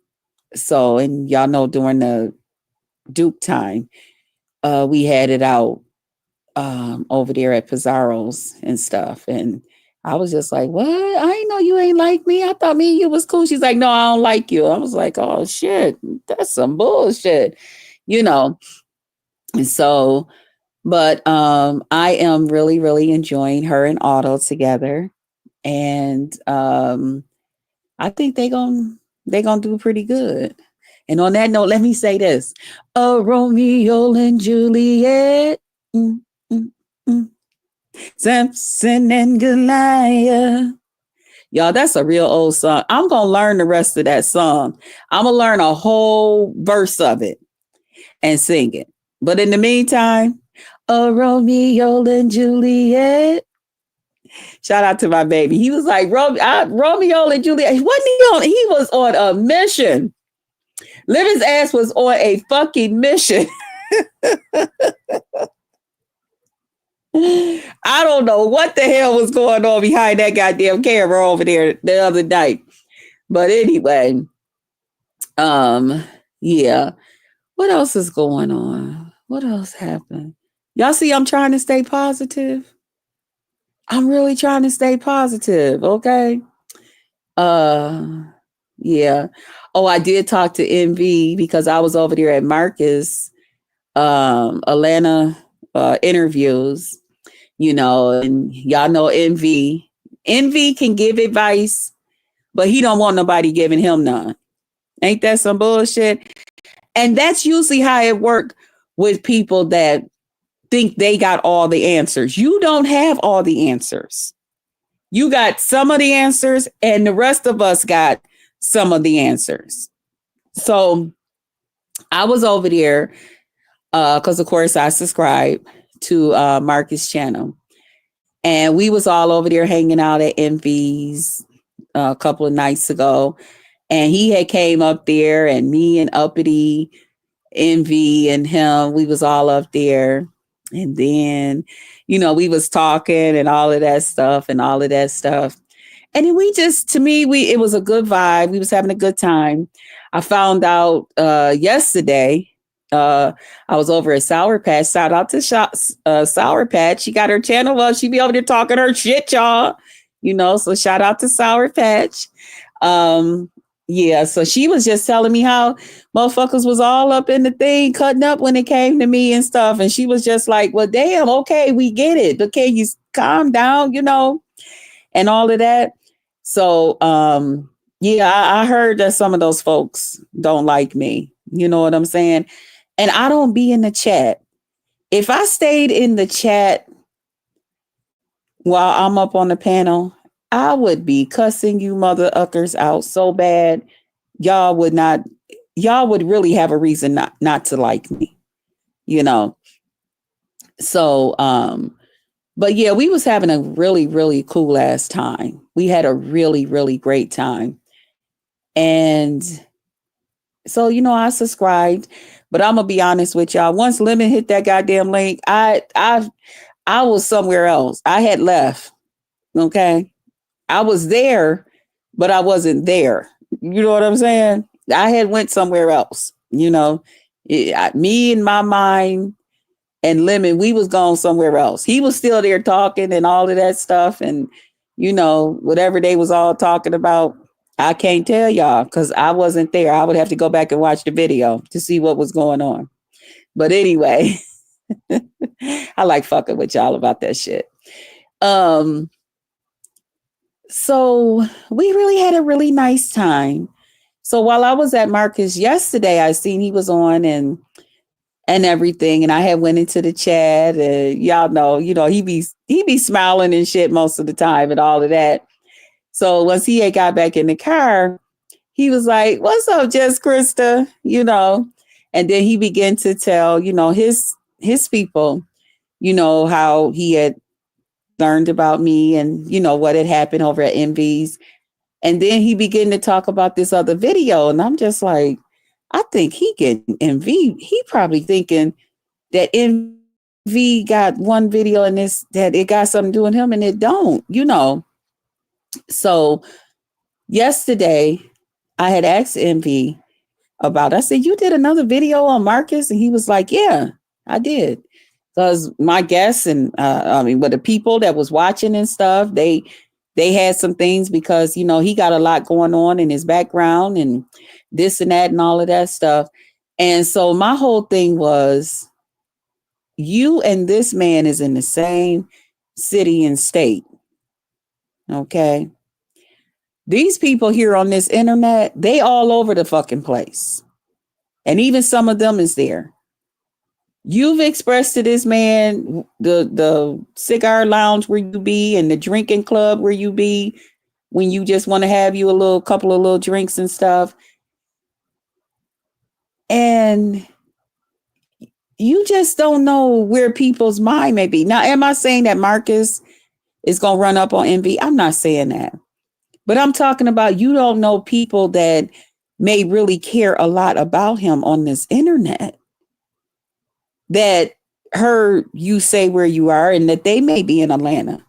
so, and y'all know during the Duke time, we had it out over there at Pizarro's and stuff. And I was just like, what? I ain't know you ain't like me. I thought me and you was cool. She's like, no, I don't like you. I was like, oh shit, that's some bullshit, you know. And so, but I am really, really enjoying her and Otto together. And I think they gonna do pretty good. And on that note, let me say this: Romeo and Juliet, mm, mm, mm. Samson and Goliath. Y'all, that's a real old song. I'm gonna learn the rest of that song. I'm gonna learn a whole verse of it and sing it. But in the meantime, Romeo and Juliet. Shout out to my baby. He was like, Romeo and Juliet. Wasn't he on? He was on a mission. Living's ass was on a fucking mission. I don't know what the hell was going on behind that goddamn camera over there the other night. But anyway, yeah. What else is going on? What else happened? Y'all see, I'm trying to stay positive. I'm really trying to stay positive, okay? Uh yeah. Oh, I did talk to MV because I was over there at Marcus Atlanta interviews, you know, and y'all know MV. MV can give advice, but he don't want nobody giving him none. Ain't that some bullshit? And that's usually how it works with people that think they got all the answers. You don't have all the answers. You got some of the answers, and the rest of us got some of the answers. So I was over there because, of course, I subscribe to Marcus' channel. And we was all over there hanging out at MV's a couple of nights ago. And he had came up there, and me and Uppity, Envy, and him, we was all up there. And then, we was talking and all of that stuff and all of that stuff. And then to me, it was a good vibe. We was having a good time. I found out yesterday, I was over at Sour Patch. Shout out to Sour Patch. She got her channel up. She be over there talking her shit, y'all. So shout out to Sour Patch. Yeah, so she was just telling me how motherfuckers was all up in the thing, cutting up when it came to me and stuff. And she was just like, well, damn, okay, we get it. But can you calm down, and all of that? So, yeah, I heard that some of those folks don't like me. You know what I'm saying? And I don't be in the chat. If I stayed in the chat while I'm up on the panel, I would be cussing you mother uckers out so bad. Y'all would really have a reason not to like me, So, but yeah, we was having a really, really cool ass time. We had a really, really great time. And so, I subscribed, but I'm gonna be honest with y'all. Once Lemon hit that goddamn link, I was somewhere else. I had left. Okay. I was there, but I wasn't there. You know what I'm saying? I had went somewhere else, me in my mind and Lemon, we was going somewhere else. He was still there talking and all of that stuff. And, whatever they was all talking about, I can't tell y'all because I wasn't there. I would have to go back and watch the video to see what was going on. But anyway, I like fucking with y'all about that shit. So we really had a really nice time. So while I was at Marcus yesterday, I seen he was on and everything. And I had went into the chat and y'all know, he be smiling and shit most of the time and all of that. So once he had got back in the car, he was like, what's up, Just Krista? And then he began to tell, his people, how he had learned about me and, what had happened over at Envy's. And then he began to talk about this other video. And I'm just like, I think he getting Envy. He probably thinking that Envy got one video in this, that it got something to do with him and it don't, So yesterday I had asked Envy about, I said, you did another video on Marcus? And he was like, yeah, I did. Because my guests and but the people that was watching and stuff, they had some things because, he got a lot going on in his background and this and that and all of that stuff. And so my whole thing was, you and this man is in the same city and state. Okay. These people here on this internet, they all over the fucking place. And even some of them is there. You've expressed to this man the cigar lounge where you be and the drinking club where you be when you just want to have you a couple of little drinks and stuff. And you just don't know where people's mind may be. Now, am I saying that Marcus is going to run up on Envy? I'm not saying that. But I'm talking about you don't know people that may really care a lot about him on this internet. That heard you say where you are and that they may be in Atlanta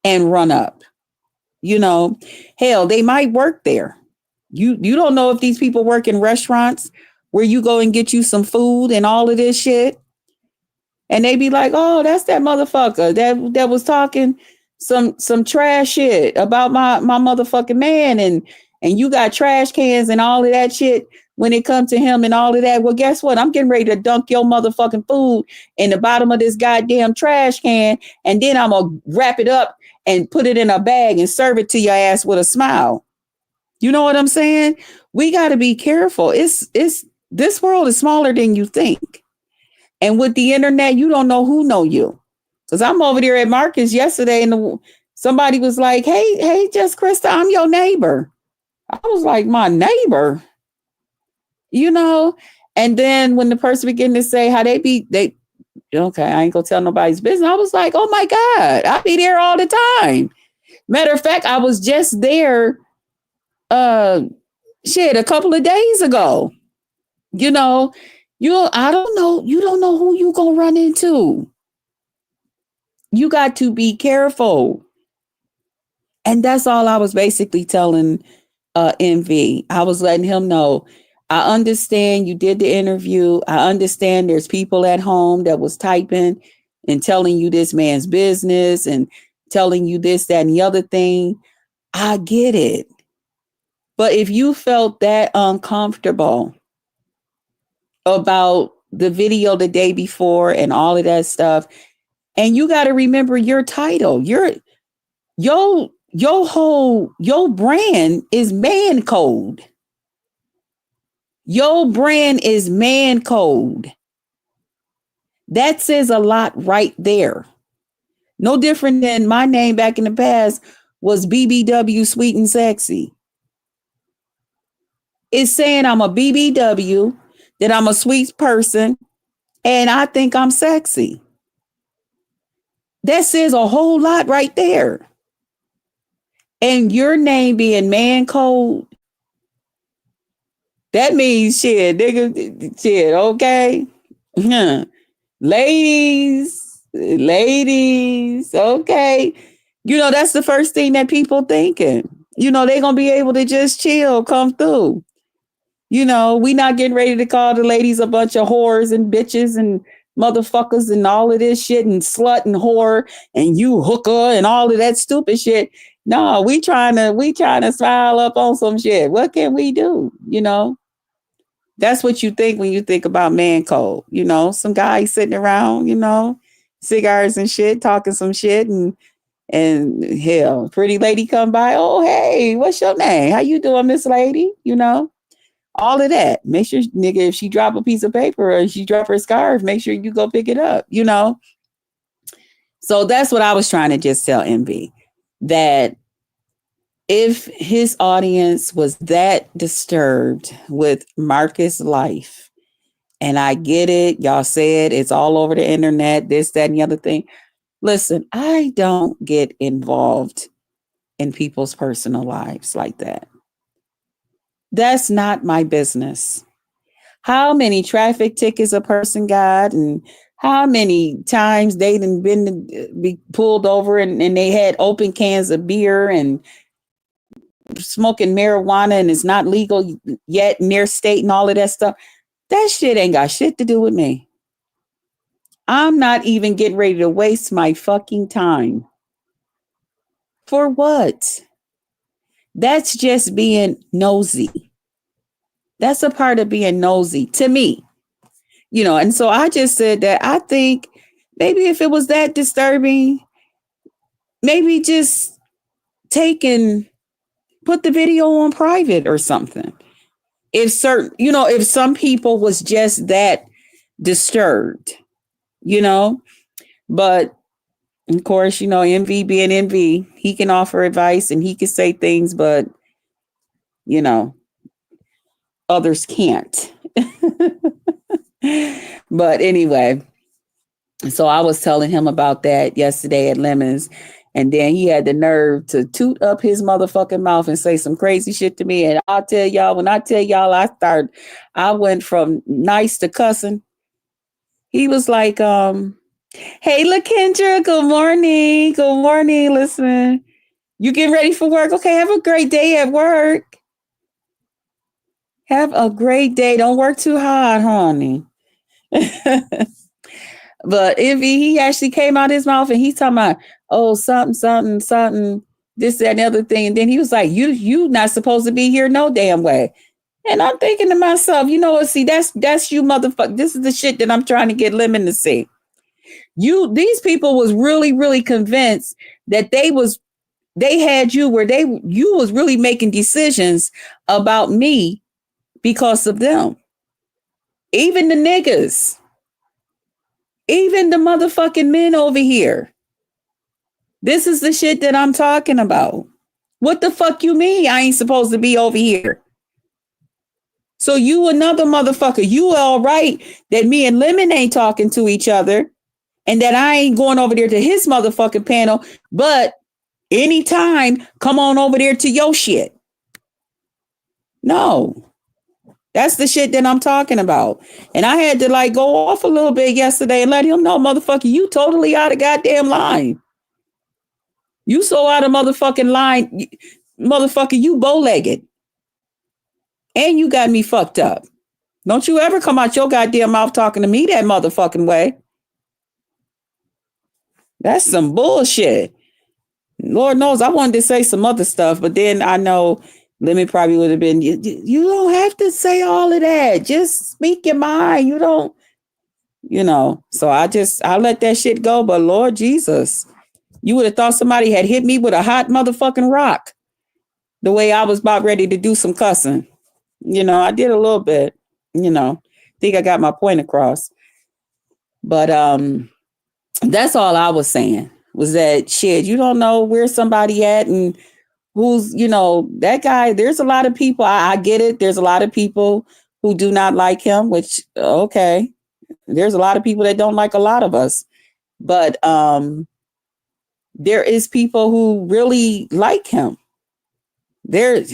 and run up. Hell, they might work there. You don't know if these people work in restaurants where you go and get you some food and all of this shit. And they be like, oh, that's that motherfucker that was talking some trash shit about my motherfucking man. And you got trash cans and all of that shit when it comes to him and all of that. Well, guess what? I'm getting ready to dunk your motherfucking food in the bottom of this goddamn trash can. And then I'm going to wrap it up and put it in a bag and serve it to your ass with a smile. You know what I'm saying? We got to be careful. This world is smaller than you think. And with the internet, you don't know who know you. Because I'm over there at Marcus yesterday and somebody was like, hey, Just Krista, I'm your neighbor. I was like, my neighbor? And then when the person began to say how okay, I ain't gonna tell nobody's business. I was like, oh my God, I be there all the time. Matter of fact, I was just there, a couple of days ago. You I don't know. You don't know who you gonna run into. You got to be careful. And that's all I was basically telling MV. I was letting him know, I understand you did the interview. I understand there's people at home that was typing and telling you this man's business and telling you this, that, and the other thing. I get it. But if you felt that uncomfortable about the video the day before and all of that stuff, and you got to remember your title, your brand is man code. Your brand is man code. That says a lot right there. No different than my name back in the past was BBW Sweet and Sexy. It's saying I'm a BBW, that I'm a sweet person, and I think I'm sexy. That says a whole lot right there. And your name being man code, that means shit, nigga, shit, okay? Ladies, okay. That's the first thing that people thinking. They're going to be able to just chill, come through. We not getting ready to call the ladies a bunch of whores and bitches and motherfuckers and all of this shit and slut and whore and you hooker and all of that stupid shit. No, we trying to smile up on some shit. What can we do? That's what you think when you think about man code. Some guy sitting around, cigars and shit, talking some shit and hell, pretty lady come by. Oh, hey, what's your name? How you doing, Miss Lady? All of that. Make sure, nigga, if she drop a piece of paper or she drop her scarf, make sure you go pick it up, So that's what I was trying to just tell MV, that if his audience was that disturbed with Marcus' life, and I get it, y'all said it's all over the internet, this, that, and the other thing. Listen, I don't get involved in people's personal lives like that. That's not my business. How many traffic tickets a person got and how many times they done been be pulled over and they had open cans of beer and smoking marijuana and it's not legal yet in their state and all of that stuff. That shit ain't got shit to do with me. I'm not even getting ready to waste my fucking time. For what? That's just being nosy. That's a part of being nosy to me. And so I just said that I think maybe if it was that disturbing, maybe just put the video on private or something. If some people was just that disturbed, but of course, MV being MV, he can offer advice and he can say things, but others can't. But anyway, so I was telling him about that yesterday at Lemons. And then he had the nerve to toot up his motherfucking mouth and say some crazy shit to me. And I'll tell y'all, when I tell y'all I went from nice to cussing. He was like, hey, LaKendra, good morning. Good morning. Listen, you getting ready for work? Okay, have a great day at work. Have a great day. Don't work too hard, honey. But if he actually came out his mouth and he's talking about, oh, something, this, that, and the other thing. And then he was like, you not supposed to be here no damn way. And I'm thinking to myself, you know what? See, that's you, motherfucker. This is the shit that I'm trying to get Lemon to see. These people was really, really convinced that they had you where you was really making decisions about me because of them. Even the niggas. Even the motherfucking men over here. This is the shit that I'm talking about. What the fuck you mean I ain't supposed to be over here? So you another motherfucker. You all right that me and Lemon ain't talking to each other and that I ain't going over there to his motherfucking panel, but anytime, come on over there to your shit. No. That's the shit that I'm talking about. And I had to like go off a little bit yesterday and let him know, motherfucker, you totally out of goddamn line. You so out of motherfucking line, motherfucker, you bow-legged. And you got me fucked up. Don't you ever come out your goddamn mouth talking to me that motherfucking way. That's some bullshit. Lord knows I wanted to say some other stuff, but then I know Lemon probably would have been, you don't have to say all of that. Just speak your mind. You don't, So I let that shit go. But Lord Jesus, you would have thought somebody had hit me with a hot motherfucking rock the way I was about ready to do some cussing. I did a little bit, think I got my point across. But that's all I was saying was that shit, you don't know where somebody at and who's, that guy. There's a lot of people. I get it. There's a lot of people who do not like him, which, okay. There's a lot of people that don't like a lot of us. But there is people who really like him. There's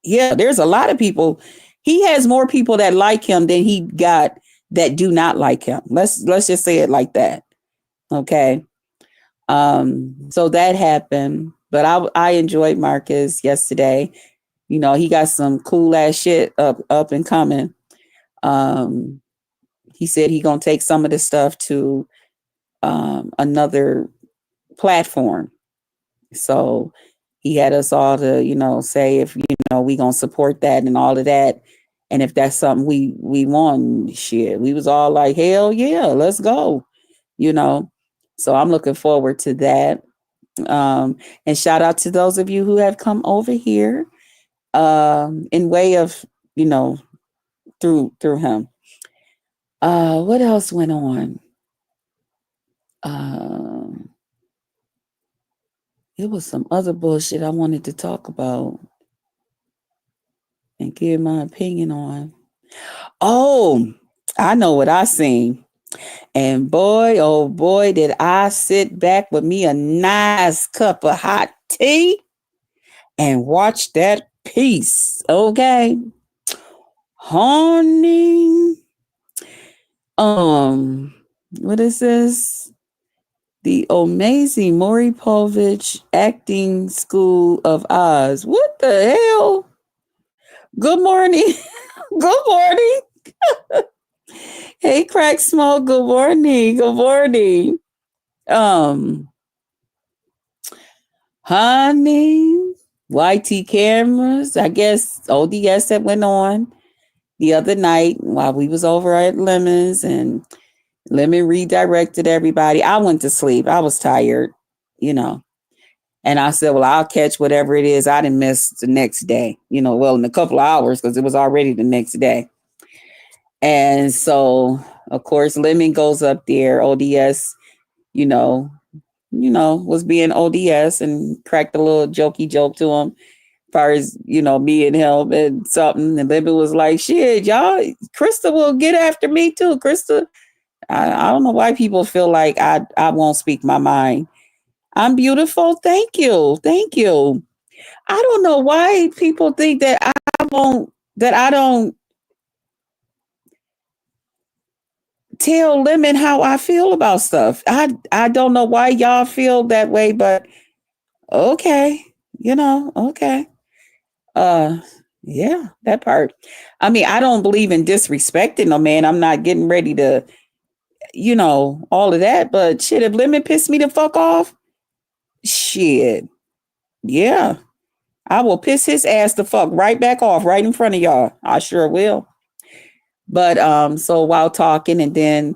a lot of people. He has more people that like him than he got that do not like him. Let's just say it like that. Okay. So that happened, but I enjoyed Marcus yesterday. He got some cool ass shit up and coming. He said he gonna take some of the stuff to another platform. So he had us all to, say if we gonna support that and all of that. And if that's something we want, shit, we was all like, hell yeah, let's go, So I'm looking forward to that. And shout out to those of you who have come over here in way of, through him. What else went on? It was some other bullshit I wanted to talk about and give my opinion on. Oh, I know what I seen. And boy, oh boy, did I sit back with me a nice cup of hot tea and watch that piece. Okay. Honey. What is this? The amazing Maury Povich Acting School of Oz. What the hell? Good morning. Good morning. Hey, Crack Smoke. Good morning. Good morning. Honey, YT cameras. I guess ODS that went on the other night while we was over at Lemons, and Lemon redirected everybody. I went to sleep. I was tired, And I said, well, I'll catch whatever it is I didn't miss the next day, in a couple of hours because it was already the next day. And so, of course, Lemon goes up there. ODS, was being ODS and cracked a little jokey joke to him. As far as, me and him and something. And Lemon was like, shit, y'all, Krista will get after me too. Krista, I don't know why people feel like I won't speak my mind. I'm beautiful. Thank you. Thank you. I don't know why people think that I don't tell Lemon how I feel about stuff. I don't know why y'all feel that way, but okay, okay. Yeah, that part. I mean, I don't believe in disrespecting no man. I'm not getting ready to, all of that, but shit, if Lemon pissed me the fuck off, shit. Yeah. I will piss his ass the fuck right back off right in front of y'all. I sure will. But so while talking, and then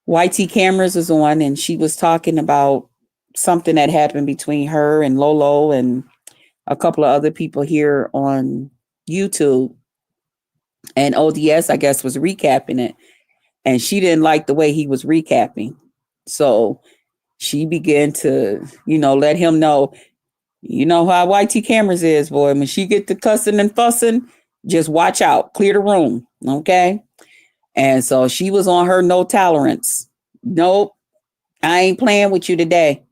YT Cameras was on, and she was talking about something that happened between her and Lolo and a couple of other people here on YouTube. And ODS, I guess, was recapping it. And she didn't like the way he was recapping. So she began to, let him know, how YT Cameras is, boy. When she get to cussing and fussing, just watch out. Clear the room. Okay. And so she was on her no tolerance. Nope. I ain't playing with you today.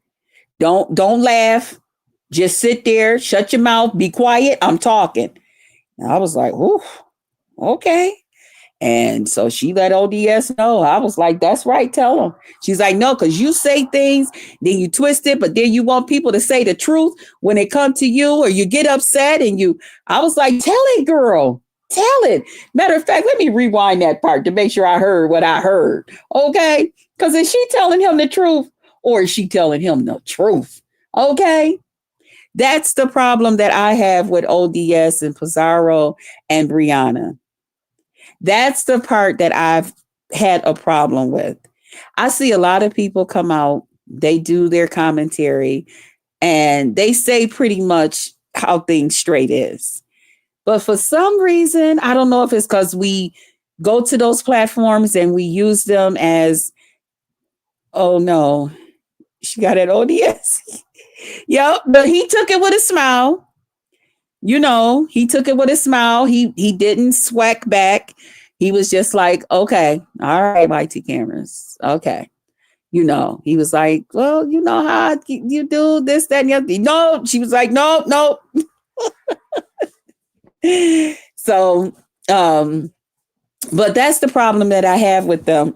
Don't laugh. Just sit there, shut your mouth, be quiet. I'm talking. And I was like, ooh, Okay. And so she let ODS know. I was like, that's right, tell them. She's like, no, because you say things, then you twist it, but then you want people to say the truth when it come to you, or you get upset and you, I was like, tell it, girl. Tell it. Matter of fact, let me rewind that part to make sure I heard what I heard. Okay. Because is she telling him the truth or is she telling him the truth? Okay. That's the problem that I have with ODS and Pizarro and Brianna. That's the part that I've had a problem with. I see a lot of people come out, they do their commentary, and they say pretty much how things straight is. But for some reason, I don't know if it's because we go to those platforms and we use them as, oh no, she got that ODS. Yep, but he took it with a smile. He took it with a smile. He didn't swack back. He was just like, okay, all right, YT cameras. Okay. He was like, well, you know how you do this, that, and the other. No, she was like, no, no. So, but that's the problem that I have with them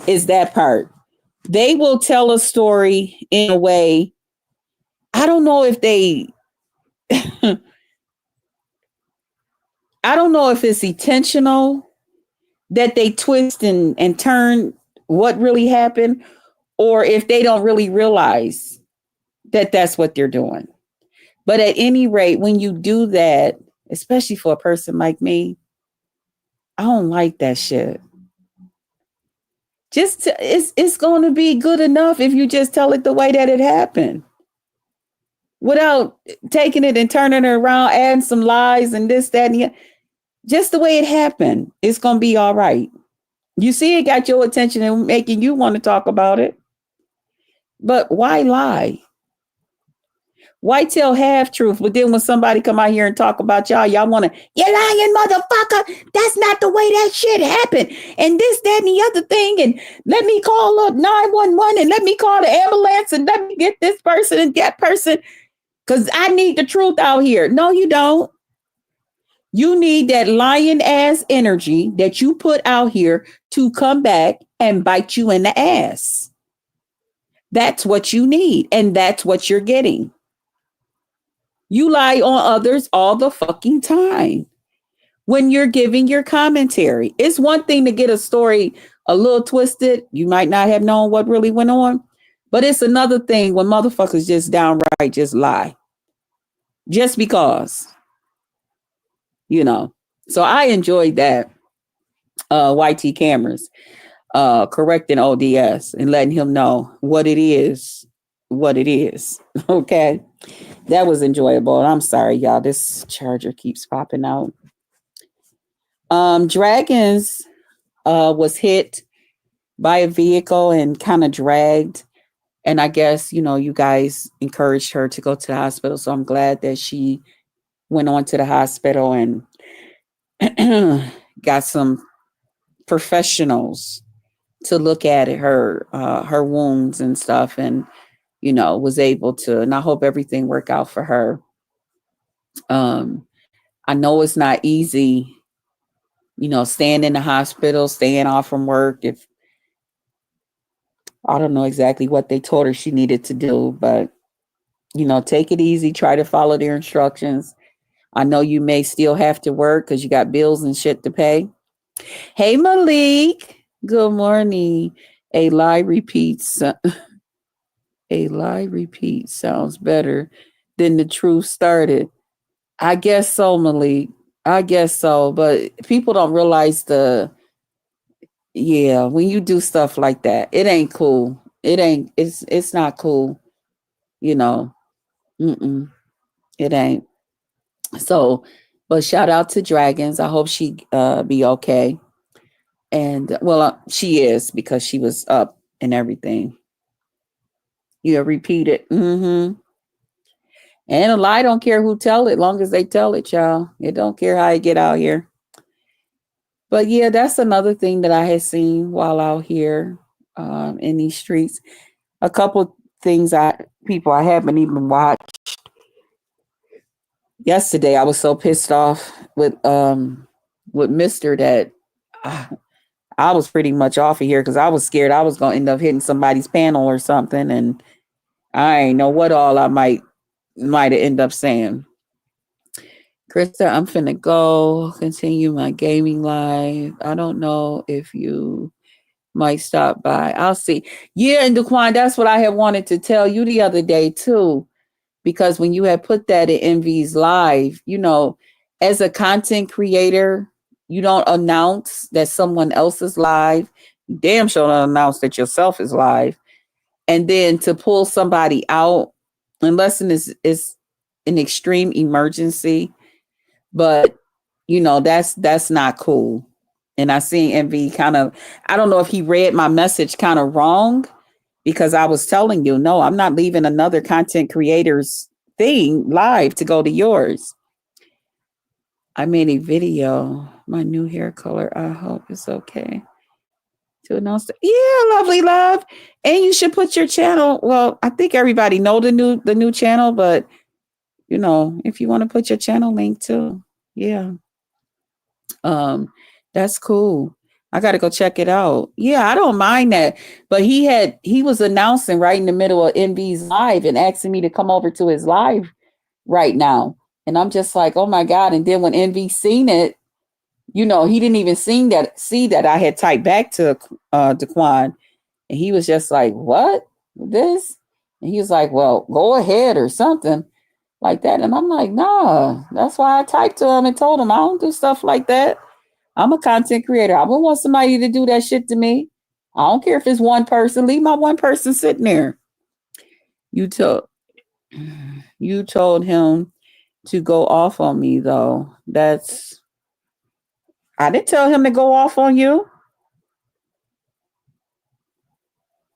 is that part. They will tell a story in a way. I don't know if they I don't know if it's intentional that they twist and turn what really happened, or if they don't really realize that that's what they're doing. But at any rate, when you do that, especially for a person like me, I don't like that shit. It's going to be good enough if you just tell it the way that it happened, without taking it and turning it around, adding some lies and this, that, and the, just the way it happened. It's going to be all right. You see, it got your attention and making you want to talk about it. But why lie? Why tell half truth? But then when somebody come out here and talk about y'all want to, you lying motherfucker. That's not the way that shit happened. And this, that, and the other thing. And let me call up 911 and let me call the ambulance and let me get this person and that person. Because I need the truth out here. No, you don't. You need that lion ass energy that you put out here to come back and bite you in the ass. That's what you need. And that's what you're getting. You lie on others all the fucking time when you're giving your commentary. It's one thing to get a story a little twisted. You might not have known what really went on, but it's another thing when motherfuckers just downright just lie. Just because, So I enjoyed that. YT cameras correcting ODS and letting him know what it is. Okay. That was enjoyable. And I'm sorry, y'all. This charger keeps popping out. Dragons was hit by a vehicle and kind of dragged. And I guess, you guys encouraged her to go to the hospital. So I'm glad that she went on to the hospital and got some professionals to look at her wounds and stuff, and was able to, and I hope everything worked out for her. I know it's not easy, staying in the hospital, staying off from work. If I don't know exactly what they told her she needed to do, but take it easy, try to follow their instructions. I know you may still have to work because you got bills and shit to pay. Hey, Malik. Good morning. A lie repeat sounds better than the truth started. I guess so, Malik. I guess so. But people don't realize when you do stuff like that, it ain't cool. It's not cool. Mm-mm, it ain't. So, but shout out to Dragons. I hope she be okay. And she is, because she was up and everything. Repeat it. Mm-hmm. And a lie don't care who tell it, long as they tell it, y'all. It don't care how you get out here. But yeah, that's another thing that I had seen while out here in these streets. A couple things people I haven't even watched. Yesterday, I was so pissed off with with Mister that uh, I was pretty much off of here because I was scared I was gonna end up hitting somebody's panel or something, and I ain't know what all I might have end up saying. Krista, I'm finna go continue my gaming live. I don't know if you might stop by. I'll see. Yeah, and Daquan, that's what I had wanted to tell you the other day too, because when you had put that in Envy's live, as a content creator, you don't announce that someone else is live. You damn sure don't announce that yourself is live. And then to pull somebody out, unless it's an extreme emergency, but that's not cool. And I seen Envy kind of, I don't know if he read my message kind of wrong, because I was telling you, no, I'm not leaving another content creator's thing live to go to yours. I made a video, my new hair color. I hope it's okay to announce that. Yeah, lovely love. And you should put your channel. Well, I think everybody know the new channel, but if you want to put your channel link too. Yeah. That's cool. I got to go check it out. Yeah, I don't mind that. But he was announcing right in the middle of Envy's live and asking me to come over to his live right now. And I'm just like, oh my God. And then when Envy seen it, he didn't even see that I had typed back to Daquan. And he was just like, what? This? And he was like, well, go ahead or something like that. And I'm like, nah, that's why I typed to him and told him I don't do stuff like that. I'm a content creator. I wouldn't want somebody to do that shit to me. I don't care if it's one person. Leave my one person sitting there. You told him to go off on me though. I didn't tell him to go off on you.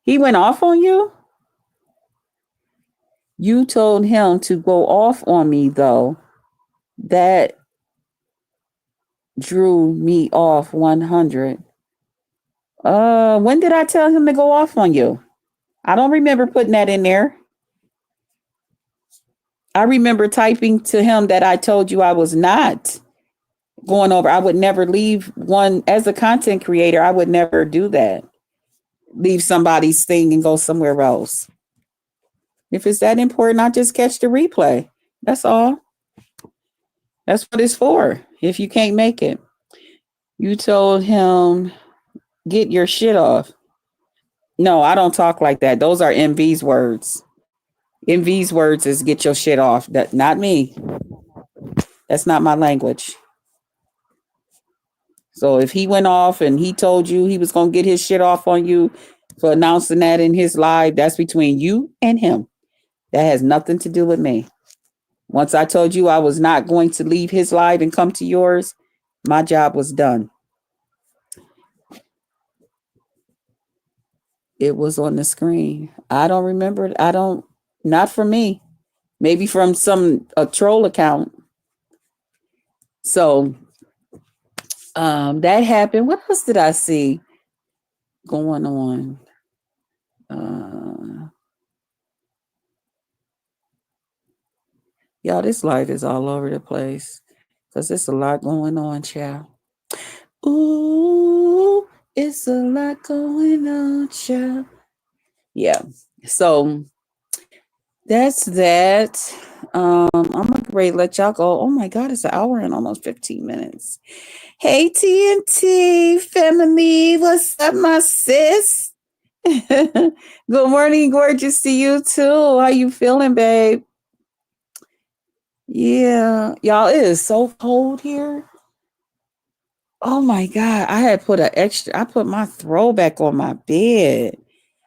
He went off on you? You told him to go off on me though. That drew me off 100. When did I tell him to go off on you? I don't remember putting that in there. I remember typing to him that I told you I was not going over. I would never leave one as a content creator. I would never do that. Leave somebody's thing and go somewhere else. If it's that important, I'll just catch the replay. That's all. That's what it's for. If you can't make it, you told him, get your shit off. No, I don't talk like that. Those are MV's words. MV's words is get your shit off. That not me. That's not my language. So if he went off and he told you he was going to get his shit off on you for announcing that in his live, that's between you and him. That has nothing to do with me. Once I told you I was not going to leave his live and come to yours, my job was done. It was on the screen. I don't remember. Not for me. Maybe from a troll account. So that happened. What else did I see going on? Y'all, this life is all over the place because there's a lot going on, child. Ooh, it's a lot going on, child. Yeah. So that's that. I'm gonna ready to let y'all go. Oh my God, it's an hour and almost 15 minutes. Hey TNT family, what's up, my sis? Good morning, gorgeous to you too. How you feeling, babe? Yeah, y'all, it is so cold here. Oh my God, I put my throw back on my bed.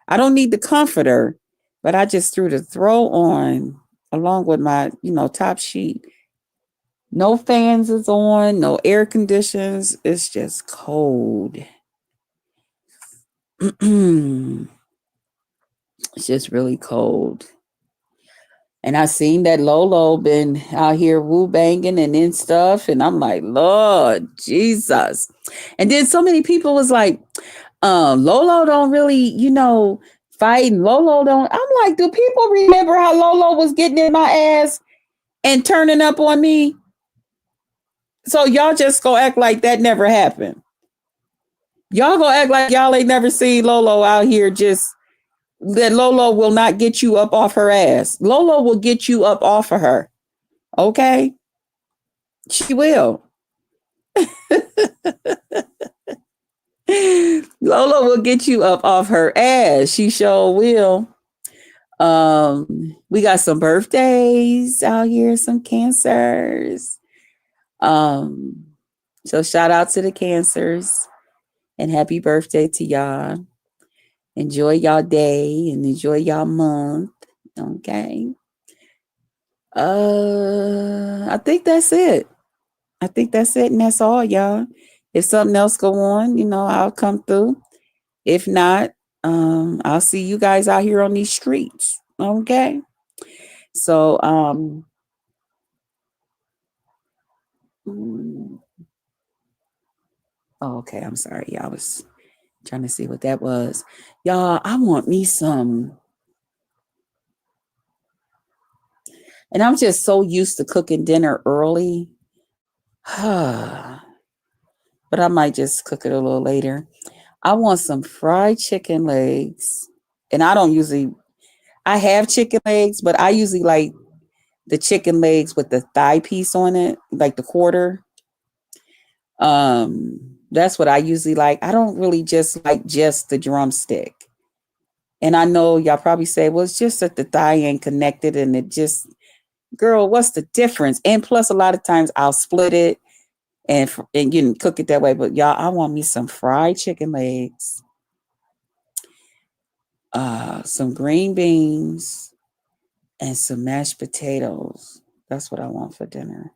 I don't need the comforter, but I just threw the throw on along with my, top sheet. No fans is on, no air conditions. It's just cold. It's just really cold. And I seen that Lolo been out here woo banging and in stuff. And I'm like, Lord Jesus. And then so many people was like, Lolo don't really, fight. And Lolo don't. I'm like, do people remember how Lolo was getting in my ass and turning up on me? So y'all just go act like that never happened. Y'all gonna act like y'all ain't never seen Lolo out here just that Lolo will not get you up off her ass. Lolo will get you up off of her. Okay? She will. Lolo will get you up off her ass. She sure will. We got some birthdays out here, some cancers. So shout out to the cancers and happy birthday to y'all. Enjoy y'all day and enjoy y'all month. Okay. I think that's it. I think that's it, and that's all, y'all. If something else go on, I'll come through. If not, I'll see you guys out here on these streets. Okay. So, okay, I'm sorry. I was trying to see what that was. Y'all, I want me some. And I'm just so used to cooking dinner early. But I might just cook it a little later. I want some fried chicken legs. And I have chicken legs, but I usually like the chicken legs with the thigh piece on it, like the quarter. That's what I usually like. I don't really just like just the drumstick. And I know y'all probably say, well, it's just that the thigh ain't connected and it just, girl, what's the difference? And plus, a lot of times I'll split it and you can cook it that way. But y'all, I want me some fried chicken legs, some green beans, and some mashed potatoes. That's what I want for dinner.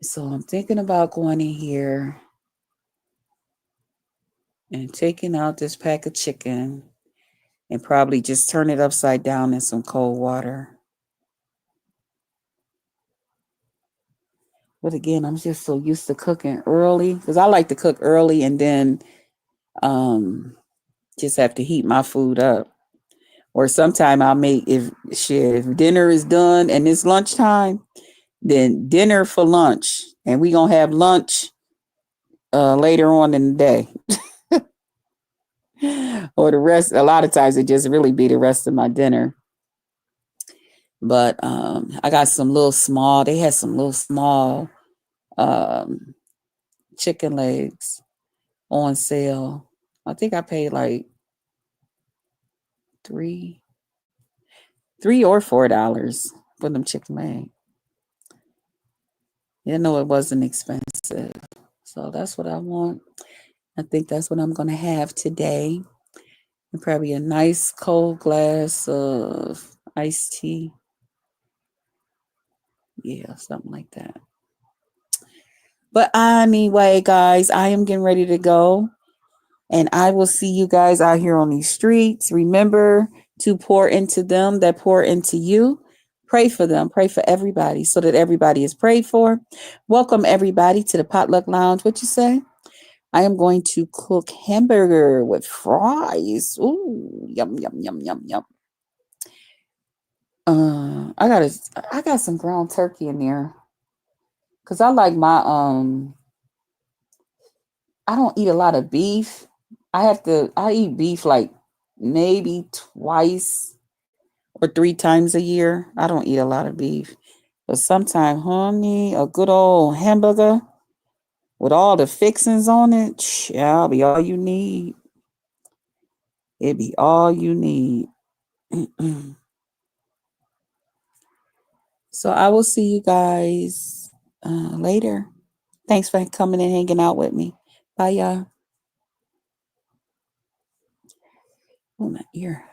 So I'm thinking about going in here and taking out this pack of chicken and probably just turn it upside down in some cold water. But again, I'm just so used to cooking early because I like to cook early and then just have to heat my food up. Or sometime I'll make if dinner is done and it's lunchtime, then dinner for lunch, and we gonna have lunch later on in the day. Or the rest. A lot of times it just really be the rest of my dinner. But I got some little small. They had some little small um, chicken legs on sale. I think I paid like three or $4 for them chicken legs. You know, it wasn't expensive. So that's what I want. I think that's what I'm going to have today. And probably a nice cold glass of iced tea. Yeah, something like that. But anyway, guys, I am getting ready to go. And I will see you guys out here on these streets. Remember to pour into them that pour into you. Pray for them. Pray for everybody so that everybody is prayed for. Welcome everybody to the Potluck Lounge. What you say? I am going to cook hamburger with fries. Ooh, yum, yum, yum, yum, yum. I got some ground turkey in there. Cause I like I don't eat a lot of beef. I eat beef like maybe twice or 3 times a year. I don't eat a lot of beef. But sometimes, honey, a good old hamburger with all the fixings on it, shall be all you need. It be all you need. So I will see you guys later. Thanks for coming and hanging out with me. Bye, y'all. Oh, my ear.